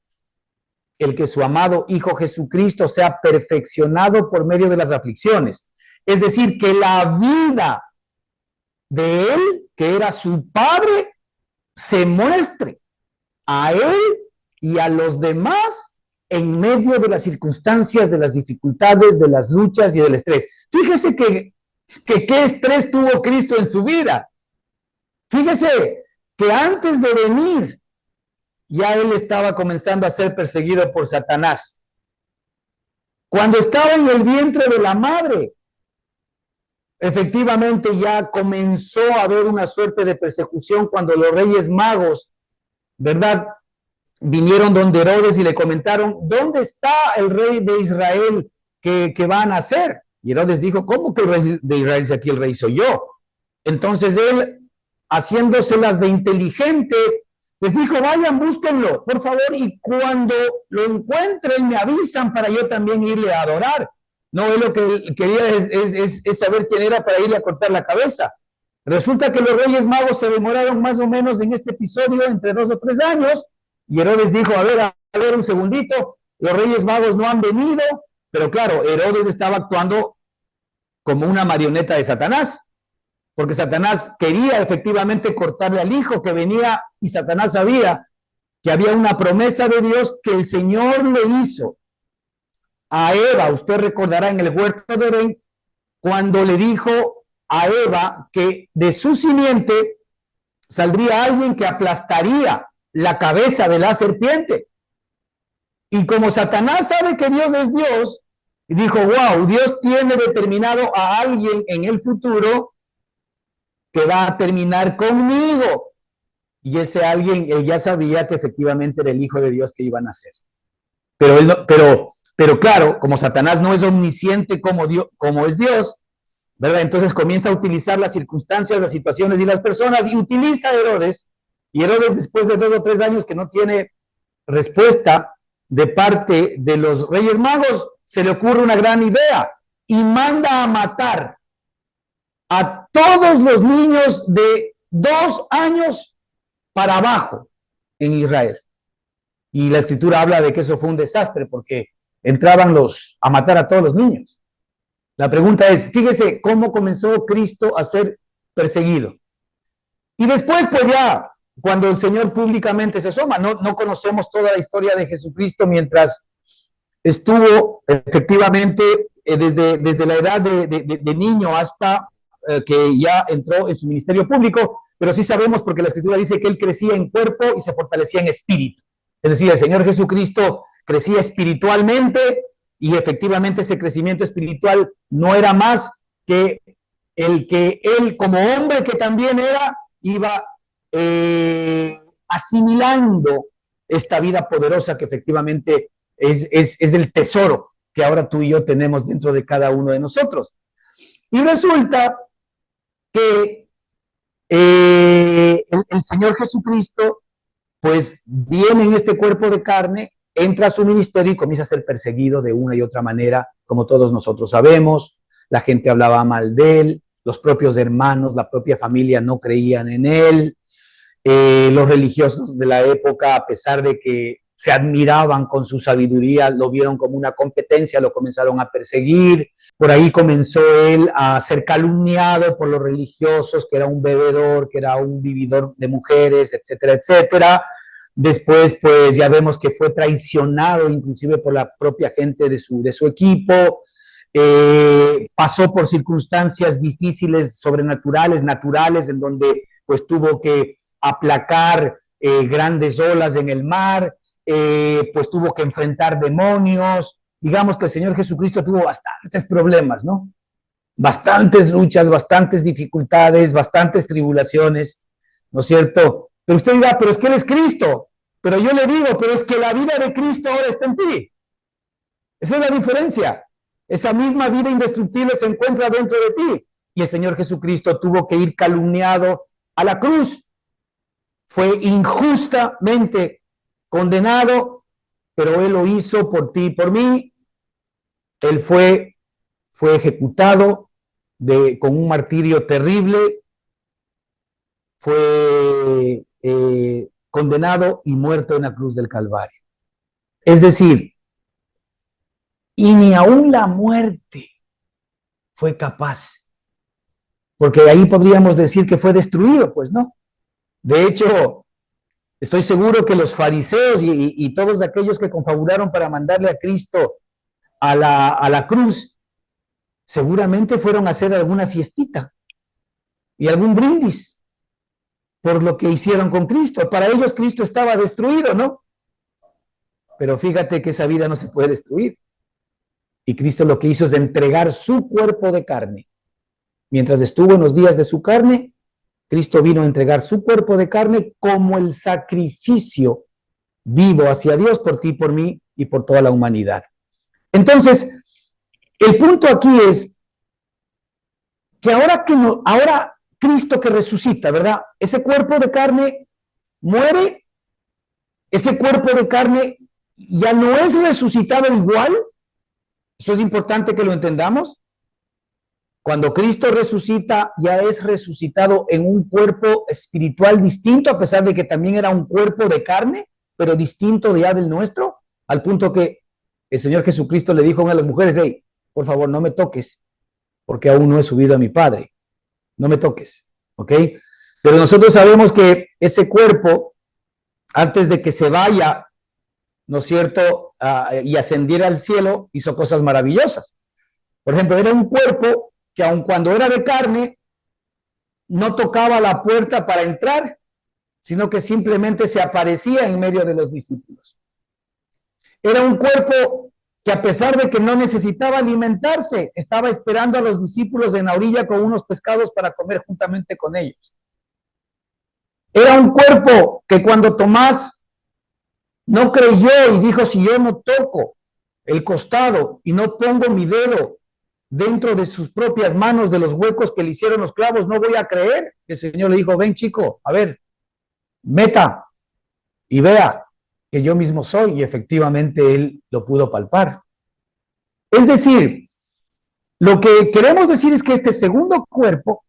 el que su amado Hijo Jesucristo sea perfeccionado por medio de las aflicciones. Es decir, que la vida de él, que era su Padre, se muestre a él y a los demás en medio de las circunstancias, de las dificultades, de las luchas y del estrés. Fíjese que qué estrés tuvo Cristo en su vida. Fíjese que antes de venir, ya él estaba comenzando a ser perseguido por Satanás. Cuando estaba en el vientre de la madre, efectivamente ya comenzó a haber una suerte de persecución cuando los reyes magos, ¿verdad?, vinieron donde Herodes y le comentaron, ¿dónde está el rey de Israel que va a nacer? Y Herodes dijo, ¿cómo que el rey de Israel, si aquí el rey soy yo? Entonces él, haciéndoselas de inteligente, les dijo, vayan, búsquenlo, por favor, y cuando lo encuentren me avisan para yo también irle a adorar. No, él lo que quería es saber quién era para irle a cortar la cabeza. Resulta que los reyes magos se demoraron más o menos en este episodio entre 2 o 3 años, y Herodes dijo, a ver un segundito, los reyes magos no han venido, pero claro, Herodes estaba actuando como una marioneta de Satanás, porque Satanás quería efectivamente cortarle al hijo que venía, y Satanás sabía que había una promesa de Dios que el Señor le hizo a Eva. Usted recordará en el huerto de Edén, cuando le dijo a Eva que de su simiente saldría alguien que aplastaría la cabeza de la serpiente. Y como Satanás sabe que Dios es Dios, dijo, wow, Dios tiene determinado a alguien en el futuro que va a terminar conmigo. Y ese alguien, él ya sabía que efectivamente era el Hijo de Dios que iba a nacer. Pero, él no, pero claro, como Satanás no es omnisciente como es Dios, ¿verdad? Entonces comienza a utilizar las circunstancias, las situaciones y las personas, y utiliza a Herodes. Y Herodes, después de 2 o 3 años que no tiene respuesta de parte de los reyes magos, se le ocurre una gran idea y manda a matar a todos los niños de 2 años para abajo en Israel. Y la Escritura habla de que eso fue un desastre porque entraban a matar a todos los niños. La pregunta es, fíjese cómo comenzó Cristo a ser perseguido. Y después, pues ya, cuando el Señor públicamente se asoma, no conocemos toda la historia de Jesucristo mientras estuvo efectivamente desde la edad de niño hasta que ya entró en su ministerio público, pero sí sabemos porque la Escritura dice que él crecía en cuerpo y se fortalecía en espíritu. Es decir, el Señor Jesucristo crecía espiritualmente y efectivamente ese crecimiento espiritual no era más que el que él como hombre que también era, iba asimilando esta vida poderosa que efectivamente es el tesoro que ahora tú y yo tenemos dentro de cada uno de nosotros. Y resulta que el Señor Jesucristo pues viene en este cuerpo de carne, entra a su ministerio y comienza a ser perseguido de una y otra manera, como todos nosotros sabemos. La gente hablaba mal de él, los propios hermanos, la propia familia no creían en él. Los religiosos de la época, a pesar de que se admiraban con su sabiduría, lo vieron como una competencia, lo comenzaron a perseguir. Por ahí comenzó él a ser calumniado por los religiosos, que era un bebedor, que era un vividor de mujeres, etcétera, etcétera. Después, pues ya vemos que fue traicionado inclusive por la propia gente de su equipo. Pasó por circunstancias difíciles, sobrenaturales, naturales, en donde pues tuvo que aplacar grandes olas en el mar, pues tuvo que enfrentar demonios. Digamos que el Señor Jesucristo tuvo bastantes problemas, ¿no? Bastantes luchas, bastantes dificultades, bastantes tribulaciones, ¿no es cierto? Pero usted dirá, pero es que Él es Cristo. Pero yo le digo, pero es que la vida de Cristo ahora está en ti. Esa es la diferencia. Esa misma vida indestructible se encuentra dentro de ti. Y el Señor Jesucristo tuvo que ir calumniado a la cruz. Fue injustamente condenado, pero Él lo hizo por ti y por mí. Él fue ejecutado con un martirio terrible, fue condenado y muerto en la cruz del Calvario. Es decir, y ni aún la muerte fue capaz, porque ahí podríamos decir que fue destruido, pues no. De hecho, estoy seguro que los fariseos y todos aquellos que confabularon para mandarle a Cristo a la cruz, seguramente fueron a hacer alguna fiestita y algún brindis por lo que hicieron con Cristo. Para ellos Cristo estaba destruido, ¿no? Pero fíjate que esa vida no se puede destruir. Y Cristo lo que hizo es entregar su cuerpo de carne. Mientras estuvo en los días de su carne, Cristo vino a entregar su cuerpo de carne como el sacrificio vivo hacia Dios por ti, por mí y por toda la humanidad. Entonces, el punto aquí es que ahora Cristo que resucita, ¿verdad? Ese cuerpo de carne muere, ese cuerpo de carne ya no es resucitado igual. Eso es importante que lo entendamos. Cuando Cristo resucita, ya es resucitado en un cuerpo espiritual distinto, a pesar de que también era un cuerpo de carne, pero distinto ya del nuestro, al punto que el Señor Jesucristo le dijo a una de las mujeres, hey, por favor, no me toques, porque aún no he subido a mi Padre. No me toques, ¿ok? Pero nosotros sabemos que ese cuerpo, antes de que se vaya, ¿no es cierto?, y ascendiera al cielo, hizo cosas maravillosas. Por ejemplo, era un cuerpo que aun cuando era de carne, no tocaba la puerta para entrar, sino que simplemente se aparecía en medio de los discípulos. Era un cuerpo que a pesar de que no necesitaba alimentarse, estaba esperando a los discípulos en la orilla con unos pescados para comer juntamente con ellos. Era un cuerpo que cuando Tomás no creyó y dijo, si yo no toco el costado y no pongo mi dedo dentro de sus propias manos de los huecos que le hicieron los clavos, no voy a creer. El Señor le dijo, ven chico, a ver, meta y vea que yo mismo soy, y efectivamente él lo pudo palpar. Es decir, lo que queremos decir es que este segundo cuerpo,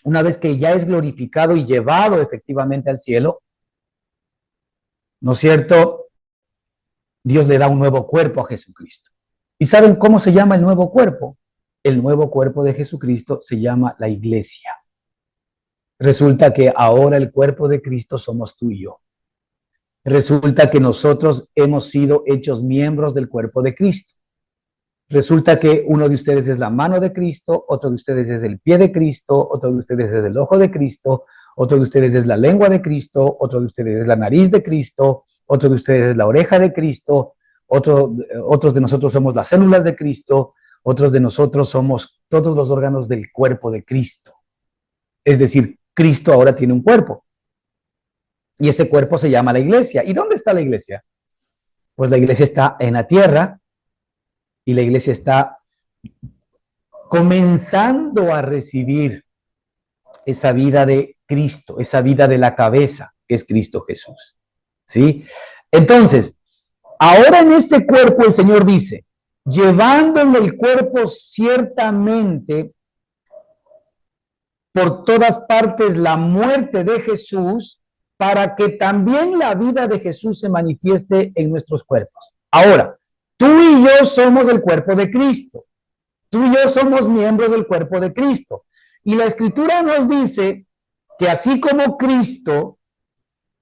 una vez que ya es glorificado y llevado efectivamente al cielo, ¿no es cierto?, Dios le da un nuevo cuerpo a Jesucristo. ¿Y saben cómo se llama el nuevo cuerpo? El nuevo cuerpo de Jesucristo se llama la iglesia. Resulta que ahora el cuerpo de Cristo somos tú y yo. Resulta que nosotros hemos sido hechos miembros del cuerpo de Cristo. Resulta que uno de ustedes es la mano de Cristo, otro de ustedes es el pie de Cristo, otro de ustedes es el ojo de Cristo, otro de ustedes es la lengua de Cristo, otro de ustedes es la nariz de Cristo, otro de ustedes es la oreja de Cristo, otros de nosotros somos las células de Cristo, otros de nosotros somos todos los órganos del cuerpo de Cristo. Es decir, Cristo ahora tiene un cuerpo. Y ese cuerpo se llama la iglesia. ¿Y dónde está la iglesia? Pues la iglesia está en la tierra y la iglesia está comenzando a recibir esa vida de Cristo, esa vida de la cabeza, que es Cristo Jesús. ¿Sí? Entonces, ahora en este cuerpo el Señor dice, llevando en el cuerpo ciertamente por todas partes la muerte de Jesús, para que también la vida de Jesús se manifieste en nuestros cuerpos. Ahora, tú y yo somos el cuerpo de Cristo. Tú y yo somos miembros del cuerpo de Cristo. Y la Escritura nos dice que así como Cristo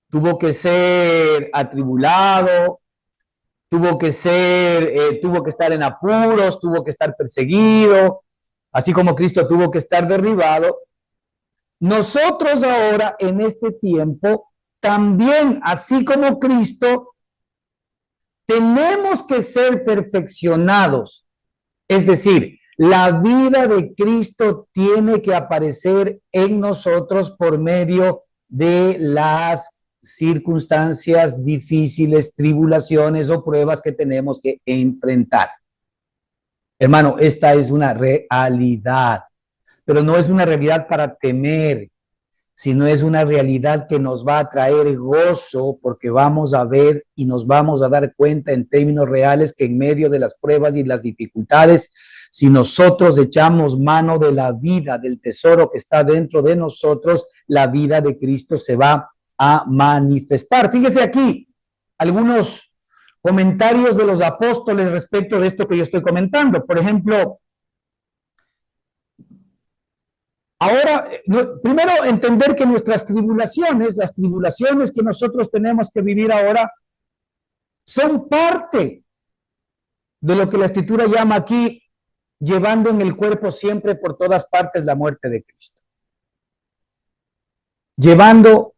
tuvo que ser atribulado, tuvo que estar en apuros, tuvo que estar perseguido, así como Cristo tuvo que estar derribado, nosotros ahora en este tiempo también, así como Cristo, tenemos que ser perfeccionados. Es decir, la vida de Cristo tiene que aparecer en nosotros por medio de las circunstancias difíciles, tribulaciones o pruebas que tenemos que enfrentar. Hermano, esta es una realidad, pero no es una realidad para temer, sino es una realidad que nos va a traer gozo, porque vamos a ver y nos vamos a dar cuenta en términos reales que en medio de las pruebas y las dificultades, si nosotros echamos mano de la vida, del tesoro que está dentro de nosotros, la vida de Cristo se va a manifestar. Fíjese aquí algunos comentarios de los apóstoles respecto de esto que yo estoy comentando. Por ejemplo, ahora, primero entender que nuestras tribulaciones, las tribulaciones que nosotros tenemos que vivir ahora, son parte de lo que la Escritura llama aquí, llevando en el cuerpo siempre por todas partes la muerte de Cristo. Llevando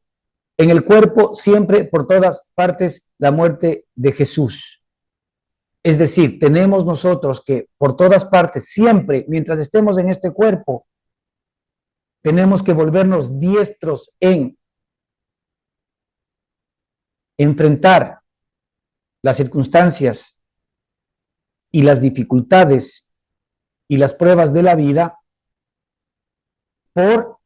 en el cuerpo siempre por todas partes la muerte de Jesús. Es decir, tenemos nosotros que por todas partes, siempre, mientras estemos en este cuerpo, tenemos que volvernos diestros en enfrentar las circunstancias y las dificultades y las pruebas de la vida por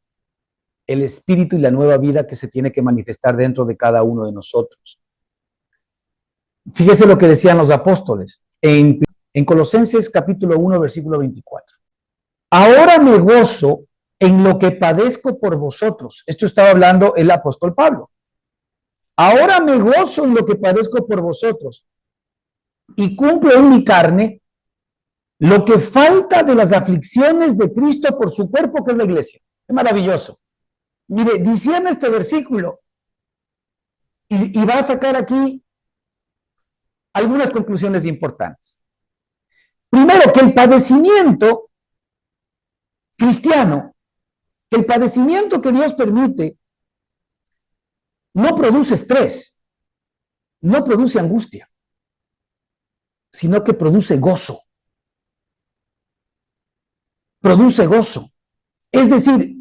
el espíritu y la nueva vida que se tiene que manifestar dentro de cada uno de nosotros. Fíjese lo que decían los apóstoles en Colosenses capítulo 1, versículo 24. Ahora me gozo en lo que padezco por vosotros. Esto estaba hablando el apóstol Pablo. Ahora me gozo en lo que padezco por vosotros y cumplo en mi carne lo que falta de las aflicciones de Cristo por su cuerpo, que es la iglesia. Es maravilloso. Mire, diciendo este versículo y va a sacar aquí algunas conclusiones importantes. Primero, que el padecimiento cristiano, que el padecimiento que Dios permite, no produce estrés, no produce angustia, sino que produce gozo. Produce gozo. Es decir,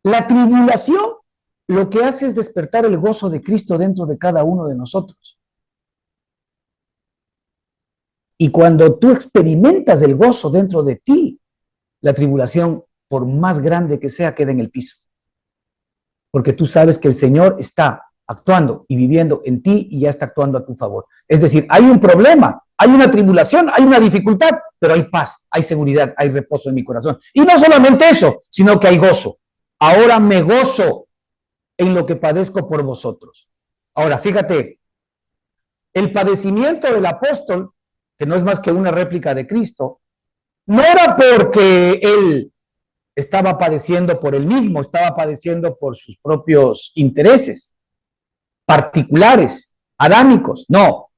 la tribulación lo que hace es despertar el gozo de Cristo dentro de cada uno de nosotros. Y cuando tú experimentas el gozo dentro de ti, la tribulación, por más grande que sea, queda en el piso. Porque tú sabes que el Señor está actuando y viviendo en ti y ya está actuando a tu favor. Es decir, hay un problema, hay una tribulación, hay una dificultad, pero hay paz, hay seguridad, hay reposo en mi corazón. Y no solamente eso, sino que hay gozo. Ahora me gozo en lo que padezco por vosotros. Ahora, fíjate, el padecimiento del apóstol, que no es más que una réplica de Cristo, no era porque él estaba padeciendo por él mismo, estaba padeciendo por sus propios intereses. particulares, adámicos. No,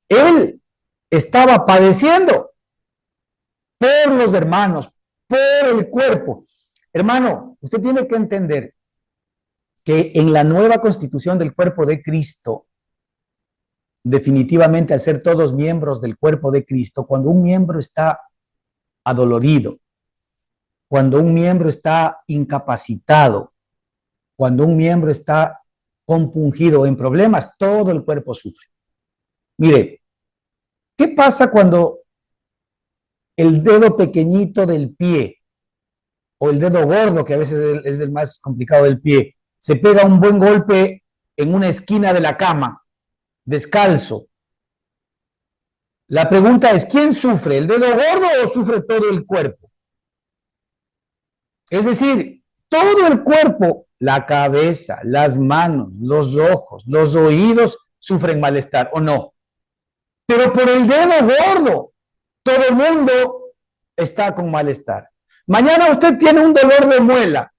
él estaba padeciendo por los hermanos, por el cuerpo. Hermano, usted tiene que entender que en la nueva constitución del cuerpo de Cristo, definitivamente al ser todos miembros del cuerpo de Cristo, cuando un miembro está adolorido, cuando un miembro está incapacitado, cuando un miembro está compungido en problemas, todo el cuerpo sufre. Mire, ¿qué pasa cuando el dedo pequeñito del pie o el dedo gordo, que a veces es el más complicado del pie, se pega un buen golpe en una esquina de la cama, descalzo? La pregunta es, ¿quién sufre? ¿El dedo gordo o sufre todo el cuerpo? Es decir, todo el cuerpo, la cabeza, las manos, los ojos, los oídos, sufren malestar, ¿o no? Pero por el dedo gordo, todo el mundo está con malestar. Mañana usted tiene un dolor de muela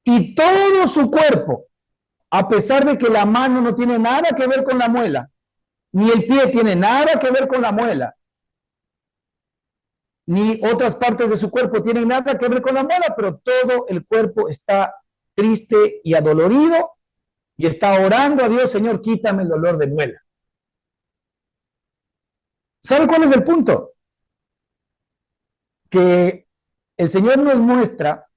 y todo su cuerpo, a pesar de que la mano no tiene nada que ver con la muela, ni el pie tiene nada que ver con la muela, ni otras partes de su cuerpo tienen nada que ver con la muela, pero todo el cuerpo está triste y adolorido y está orando a Dios: Señor, quítame el dolor de muela. ¿Sabe cuál es el punto? Que el Señor nos muestra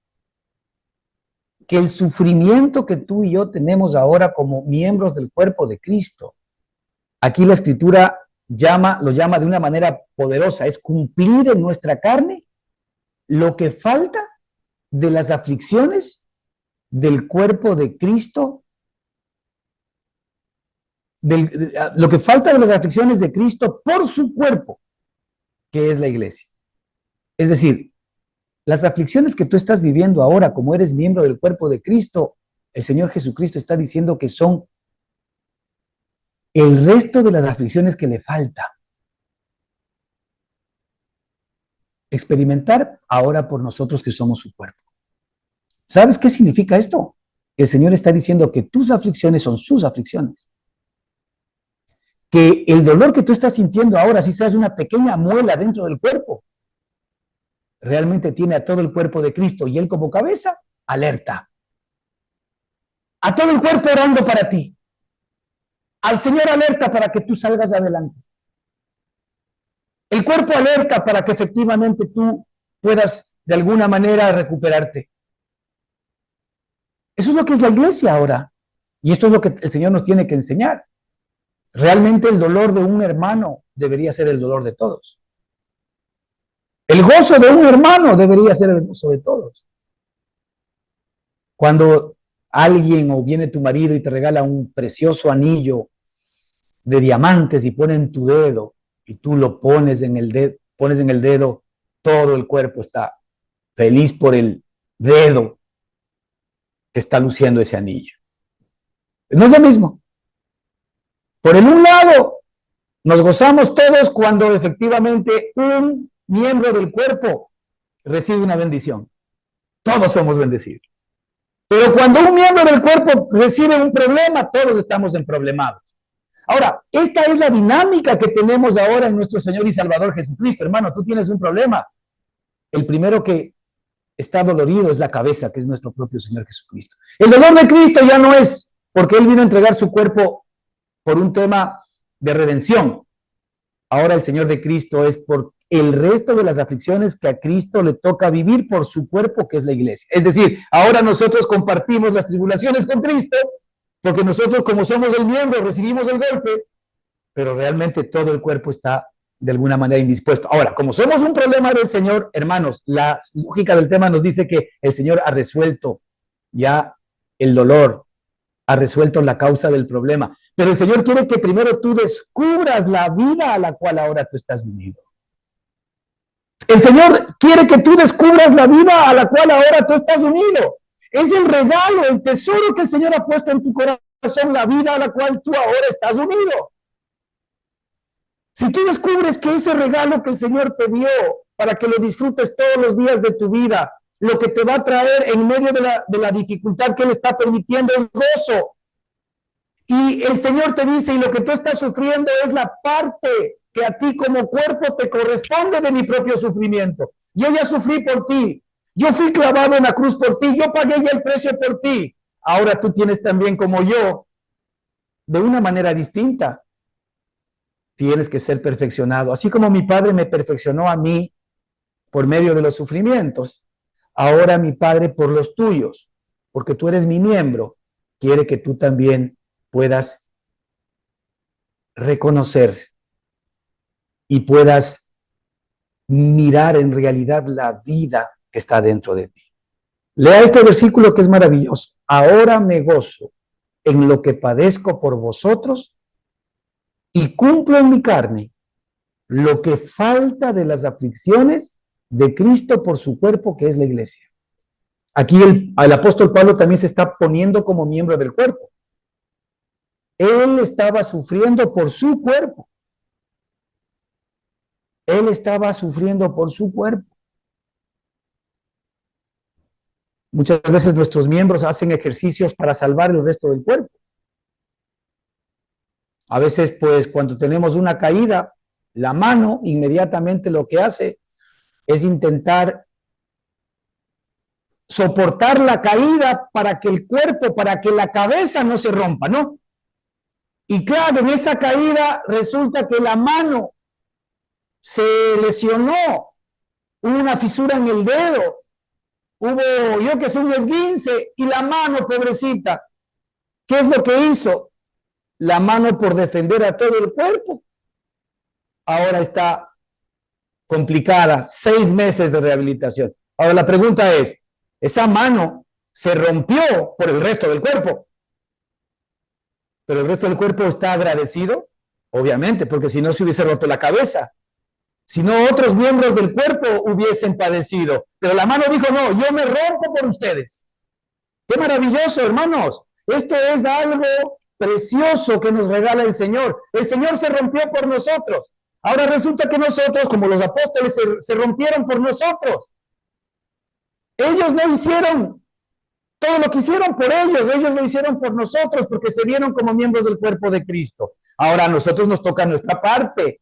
que el sufrimiento que tú y yo tenemos ahora como miembros del cuerpo de Cristo, aquí la Escritura lo llama de una manera poderosa, es cumplir en nuestra carne lo que falta de las aflicciones del cuerpo de Cristo, lo que falta de las aflicciones de Cristo por su cuerpo, que es la iglesia. Es decir, las aflicciones que tú estás viviendo ahora como eres miembro del cuerpo de Cristo, el Señor Jesucristo está diciendo que son el resto de las aflicciones que le falta experimentar ahora por nosotros que somos su cuerpo. ¿Sabes qué significa esto? El Señor está diciendo que tus aflicciones son sus aflicciones. Que el dolor que tú estás sintiendo ahora, si seas una pequeña muela dentro del cuerpo, realmente tiene a todo el cuerpo de Cristo y Él como cabeza alerta. A todo el cuerpo orando para ti. Al Señor alerta para que tú salgas adelante. El cuerpo alerta para que efectivamente tú puedas de alguna manera recuperarte. Eso es lo que es la iglesia ahora. Y esto es lo que el Señor nos tiene que enseñar. Realmente el dolor de un hermano debería ser el dolor de todos. El gozo de un hermano debería ser el gozo de todos. Cuando alguien o viene tu marido y te regala un precioso anillo de diamantes y pone en tu dedo y tú lo pones en el dedo, todo el cuerpo está feliz por el dedo que está luciendo ese anillo. No es lo mismo. Por el un lado, nos gozamos todos cuando efectivamente un miembro del cuerpo recibe una bendición. Todos somos bendecidos. Pero cuando un miembro del cuerpo recibe un problema, todos estamos emproblemados. Ahora, esta es la dinámica que tenemos ahora en nuestro Señor y Salvador Jesucristo. Hermano, tú tienes un problema. El primero que está dolorido es la cabeza, que es nuestro propio Señor Jesucristo. El dolor de Cristo ya no es porque Él vino a entregar su cuerpo por un tema de redención. Ahora el Señor de Cristo es por el resto de las aflicciones que a Cristo le toca vivir por su cuerpo, que es la iglesia. Es decir, ahora nosotros compartimos las tribulaciones con Cristo, porque nosotros, como somos el miembro, recibimos el golpe, pero realmente todo el cuerpo está de alguna manera indispuesto. Ahora, como somos un problema del Señor, hermanos, la lógica del tema nos dice que el Señor ha resuelto ya el dolor, ha resuelto la causa del problema. Pero el Señor quiere que primero tú descubras la vida a la cual ahora tú estás unido. El Señor quiere que tú descubras la vida a la cual ahora tú estás unido. Es el regalo, el tesoro que el Señor ha puesto en tu corazón, la vida a la cual tú ahora estás unido. Si tú descubres que ese regalo que el Señor te dio para que lo disfrutes todos los días de tu vida, lo que te va a traer en medio de la dificultad que Él está permitiendo es gozo. Y el Señor te dice, y lo que tú estás sufriendo es la parte que a ti como cuerpo te corresponde de mi propio sufrimiento. Yo ya sufrí por ti. Yo fui clavado en la cruz por ti. Yo pagué ya el precio por ti. Ahora tú tienes también como yo, de una manera distinta, tienes que ser perfeccionado. Así como mi Padre me perfeccionó a mí por medio de los sufrimientos, ahora mi Padre por los tuyos, porque tú eres mi miembro, quiere que tú también puedas reconocer y puedas mirar en realidad la vida que está dentro de ti. Lea este versículo que es maravilloso. Ahora me gozo en lo que padezco por vosotros y cumplo en mi carne lo que falta de las aflicciones de Cristo por su cuerpo, que es la iglesia. Aquí el apóstol Pablo también se está poniendo como miembro del cuerpo. Él estaba sufriendo por su cuerpo. Él estaba sufriendo por su cuerpo. Muchas veces nuestros miembros hacen ejercicios para salvar el resto del cuerpo. A veces, pues, cuando tenemos una caída, la mano inmediatamente lo que hace es intentar soportar la caída para que el cuerpo, para que la cabeza no se rompa, ¿no? Y claro, en esa caída resulta que la mano se lesionó, hubo una fisura en el dedo, hubo, yo que sé, un esguince, y la mano, pobrecita, ¿qué es lo que hizo? La mano, por defender a todo el cuerpo, ahora está complicada, 6 meses de rehabilitación. Ahora la pregunta es, esa mano se rompió por el resto del cuerpo, pero el resto del cuerpo está agradecido, obviamente, porque si no se hubiese roto la cabeza, si no otros miembros del cuerpo hubiesen padecido, pero la mano dijo, no, yo me rompo por ustedes. Qué maravilloso, hermanos. Esto es algo precioso que nos regala el Señor. El Señor se rompió por nosotros. Ahora resulta que nosotros, como los apóstoles, se rompieron por nosotros. Ellos no hicieron todo lo que hicieron por ellos lo hicieron por nosotros, porque se vieron como miembros del cuerpo de Cristo. Ahora a nosotros nos toca nuestra parte.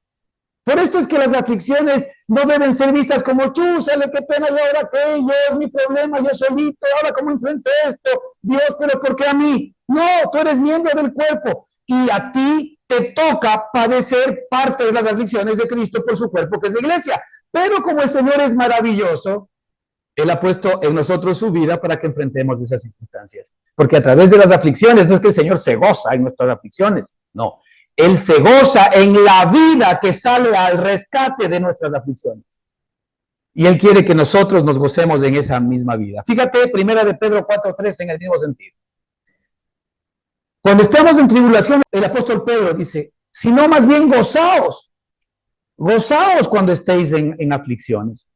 Por esto es que las aflicciones no deben ser vistas como, chúsale, qué pena, y ahora qué, yo es mi problema, yo solito, ahora cómo enfrento esto, Dios, pero ¿por qué a mí? No, tú eres miembro del cuerpo y a ti te toca padecer parte de las aflicciones de Cristo por su cuerpo, que es la iglesia. Pero como el Señor es maravilloso, Él ha puesto en nosotros su vida para que enfrentemos esas circunstancias. Porque a través de las aflicciones, no es que el Señor se goza en nuestras aflicciones, no. Él se goza en la vida que sale al rescate de nuestras aflicciones. Y Él quiere que nosotros nos gocemos en esa misma vida. Fíjate, primera de Pedro 4:3 en el mismo sentido. Cuando estamos en tribulación, el apóstol Pedro dice, sino más bien gozaos. Gozaos cuando estéis en aflicciones.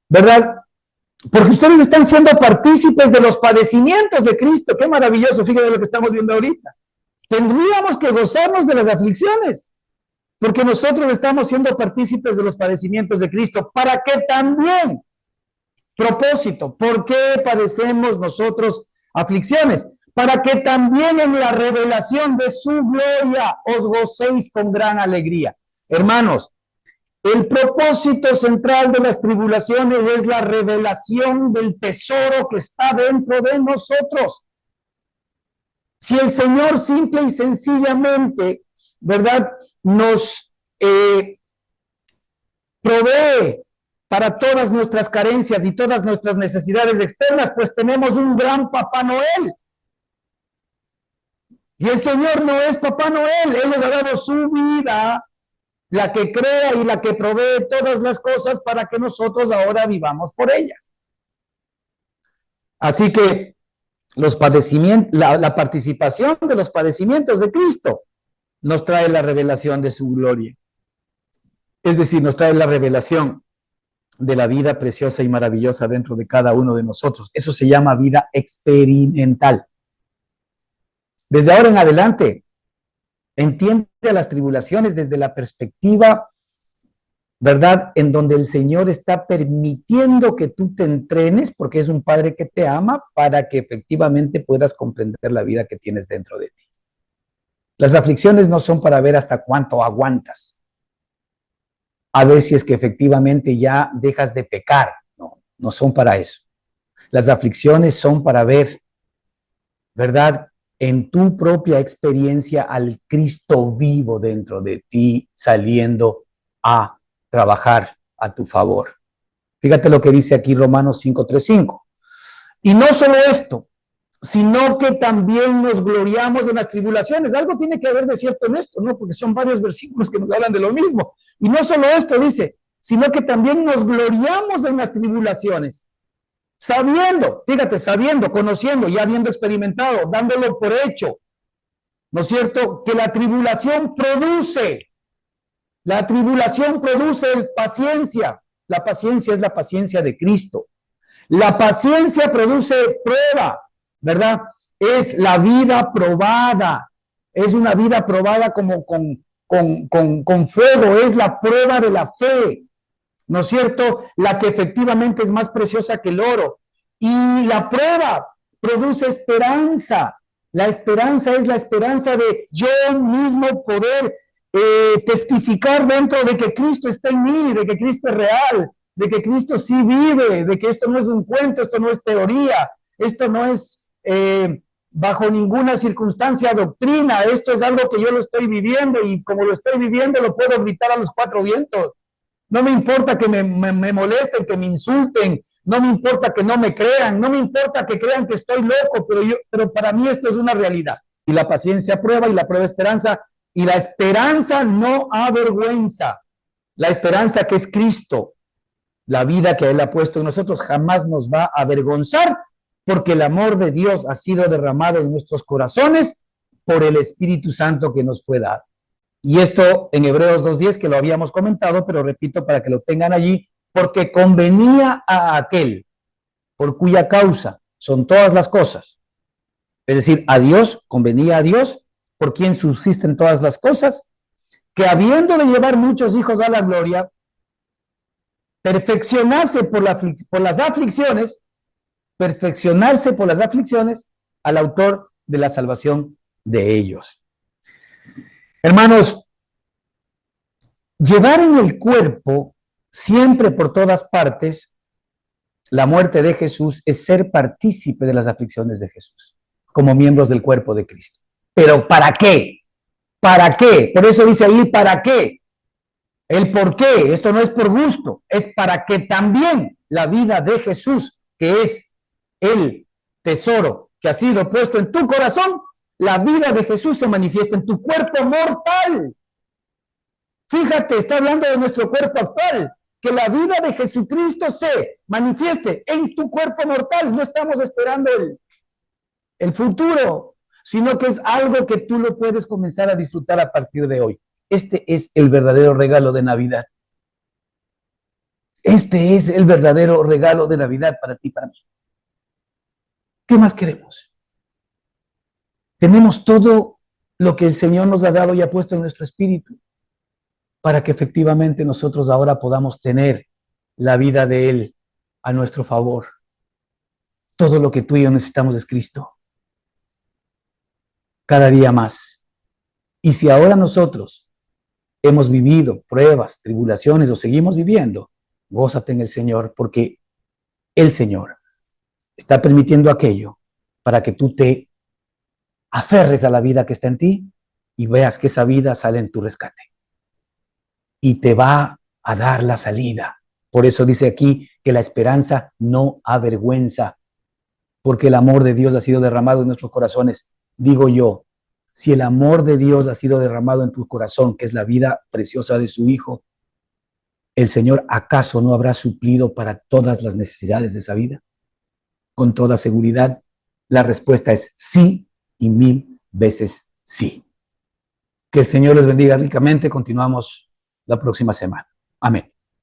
¿Verdad? Porque ustedes están siendo partícipes de los padecimientos de Cristo. Qué maravilloso, fíjate lo que estamos viendo ahorita. Tendríamos que gozarnos de las aflicciones, porque nosotros estamos siendo partícipes de los padecimientos de Cristo, para que también, propósito, ¿por qué padecemos nosotros aflicciones? Para que también en la revelación de su gloria os gocéis con gran alegría. Hermanos, el propósito central de las tribulaciones es la revelación del tesoro que está dentro de nosotros. Si el Señor simple y sencillamente, ¿verdad?, nos provee para todas nuestras carencias y todas nuestras necesidades externas, pues tenemos un gran Papá Noel. Y el Señor no es Papá Noel, Él nos ha dado su vida, la que crea y la que provee todas las cosas para que nosotros ahora vivamos por ellas. Así que los padecimientos, la participación de los padecimientos de Cristo nos trae la revelación de su gloria. Es decir, nos trae la revelación de la vida preciosa y maravillosa dentro de cada uno de nosotros. Eso se llama vida experimental. Desde ahora en adelante, entiende las tribulaciones desde la perspectiva, ¿verdad?, en donde el Señor está permitiendo que tú te entrenes, porque es un Padre que te ama, para que efectivamente puedas comprender la vida que tienes dentro de ti. Las aflicciones no son para ver hasta cuánto aguantas, a ver si es que efectivamente ya dejas de pecar. No, no son para eso. Las aflicciones son para ver, ¿verdad?, en tu propia experiencia al Cristo vivo dentro de ti, saliendo a trabajar a tu favor. Fíjate lo que dice aquí Romanos 5:3-5. Y no solo esto, sino que también nos gloriamos en las tribulaciones. Algo tiene que haber de cierto en esto, ¿no? Porque son varios versículos que nos hablan de lo mismo. Y no solo esto, dice, sino que también nos gloriamos en las tribulaciones. Sabiendo, fíjate, sabiendo, conociendo, ya habiendo experimentado, dándolo por hecho, ¿no es cierto?, que la tribulación produce paciencia. La paciencia es la paciencia de Cristo. La paciencia produce prueba, ¿verdad? Es la vida probada, es una vida probada como con fuego, es la prueba de la fe, ¿no es cierto? La que efectivamente es más preciosa que el oro. Y la prueba produce esperanza. La esperanza es la esperanza de yo mismo poder testificar dentro de que Cristo está en mí, de que Cristo es real, de que Cristo sí vive, de que esto no es un cuento, esto no es teoría, esto no es bajo ninguna circunstancia doctrina, esto es algo que yo lo estoy viviendo y como lo estoy viviendo lo puedo gritar a los cuatro vientos. No me importa que me molesten, que me insulten, no me importa que no me crean, no me importa que crean que estoy loco, pero para mí esto es una realidad. Y la paciencia prueba y la prueba esperanza, y la esperanza no avergüenza. La esperanza que es Cristo, la vida que Él ha puesto en nosotros, jamás nos va a avergonzar, porque el amor de Dios ha sido derramado en nuestros corazones por el Espíritu Santo que nos fue dado. Y esto en Hebreos 2:10, que lo habíamos comentado, pero repito para que lo tengan allí, porque convenía a aquel por cuya causa son todas las cosas. Es decir, a Dios, convenía a Dios, por quien subsisten todas las cosas, que habiendo de llevar muchos hijos a la gloria, perfeccionarse por las aflicciones al autor de la salvación de ellos. Hermanos, llevar en el cuerpo, siempre por todas partes, la muerte de Jesús es ser partícipe de las aflicciones de Jesús, como miembros del cuerpo de Cristo. ¿Pero para qué? ¿Para qué? Por eso dice ahí, ¿para qué? El por qué, esto no es por gusto, es para que también la vida de Jesús, que es el tesoro que ha sido puesto en tu corazón, la vida de Jesús se manifiesta en tu cuerpo mortal. Fíjate, está hablando de nuestro cuerpo actual, que la vida de Jesucristo se manifieste en tu cuerpo mortal. No estamos esperando el futuro, sino que es algo que tú lo puedes comenzar a disfrutar a partir de hoy. Este es el verdadero regalo de Navidad. Este es el verdadero regalo de Navidad para ti y para mí. ¿Qué más queremos? Tenemos todo lo que el Señor nos ha dado y ha puesto en nuestro espíritu para que efectivamente nosotros ahora podamos tener la vida de Él a nuestro favor. Todo lo que tú y yo necesitamos es Cristo. Cada día más. Y si ahora nosotros hemos vivido pruebas, tribulaciones o seguimos viviendo, gózate en el Señor, porque el Señor está permitiendo aquello para que tú te aferres a la vida que está en ti y veas que esa vida sale en tu rescate y te va a dar la salida. Por eso dice aquí que la esperanza no avergüenza, porque el amor de Dios ha sido derramado en nuestros corazones. Digo yo, si el amor de Dios ha sido derramado en tu corazón, que es la vida preciosa de su Hijo, ¿el Señor acaso no habrá suplido para todas las necesidades de esa vida? Con toda seguridad, la respuesta es sí y 1000 veces sí. Que el Señor les bendiga ricamente. Continuamos la próxima semana. Amén.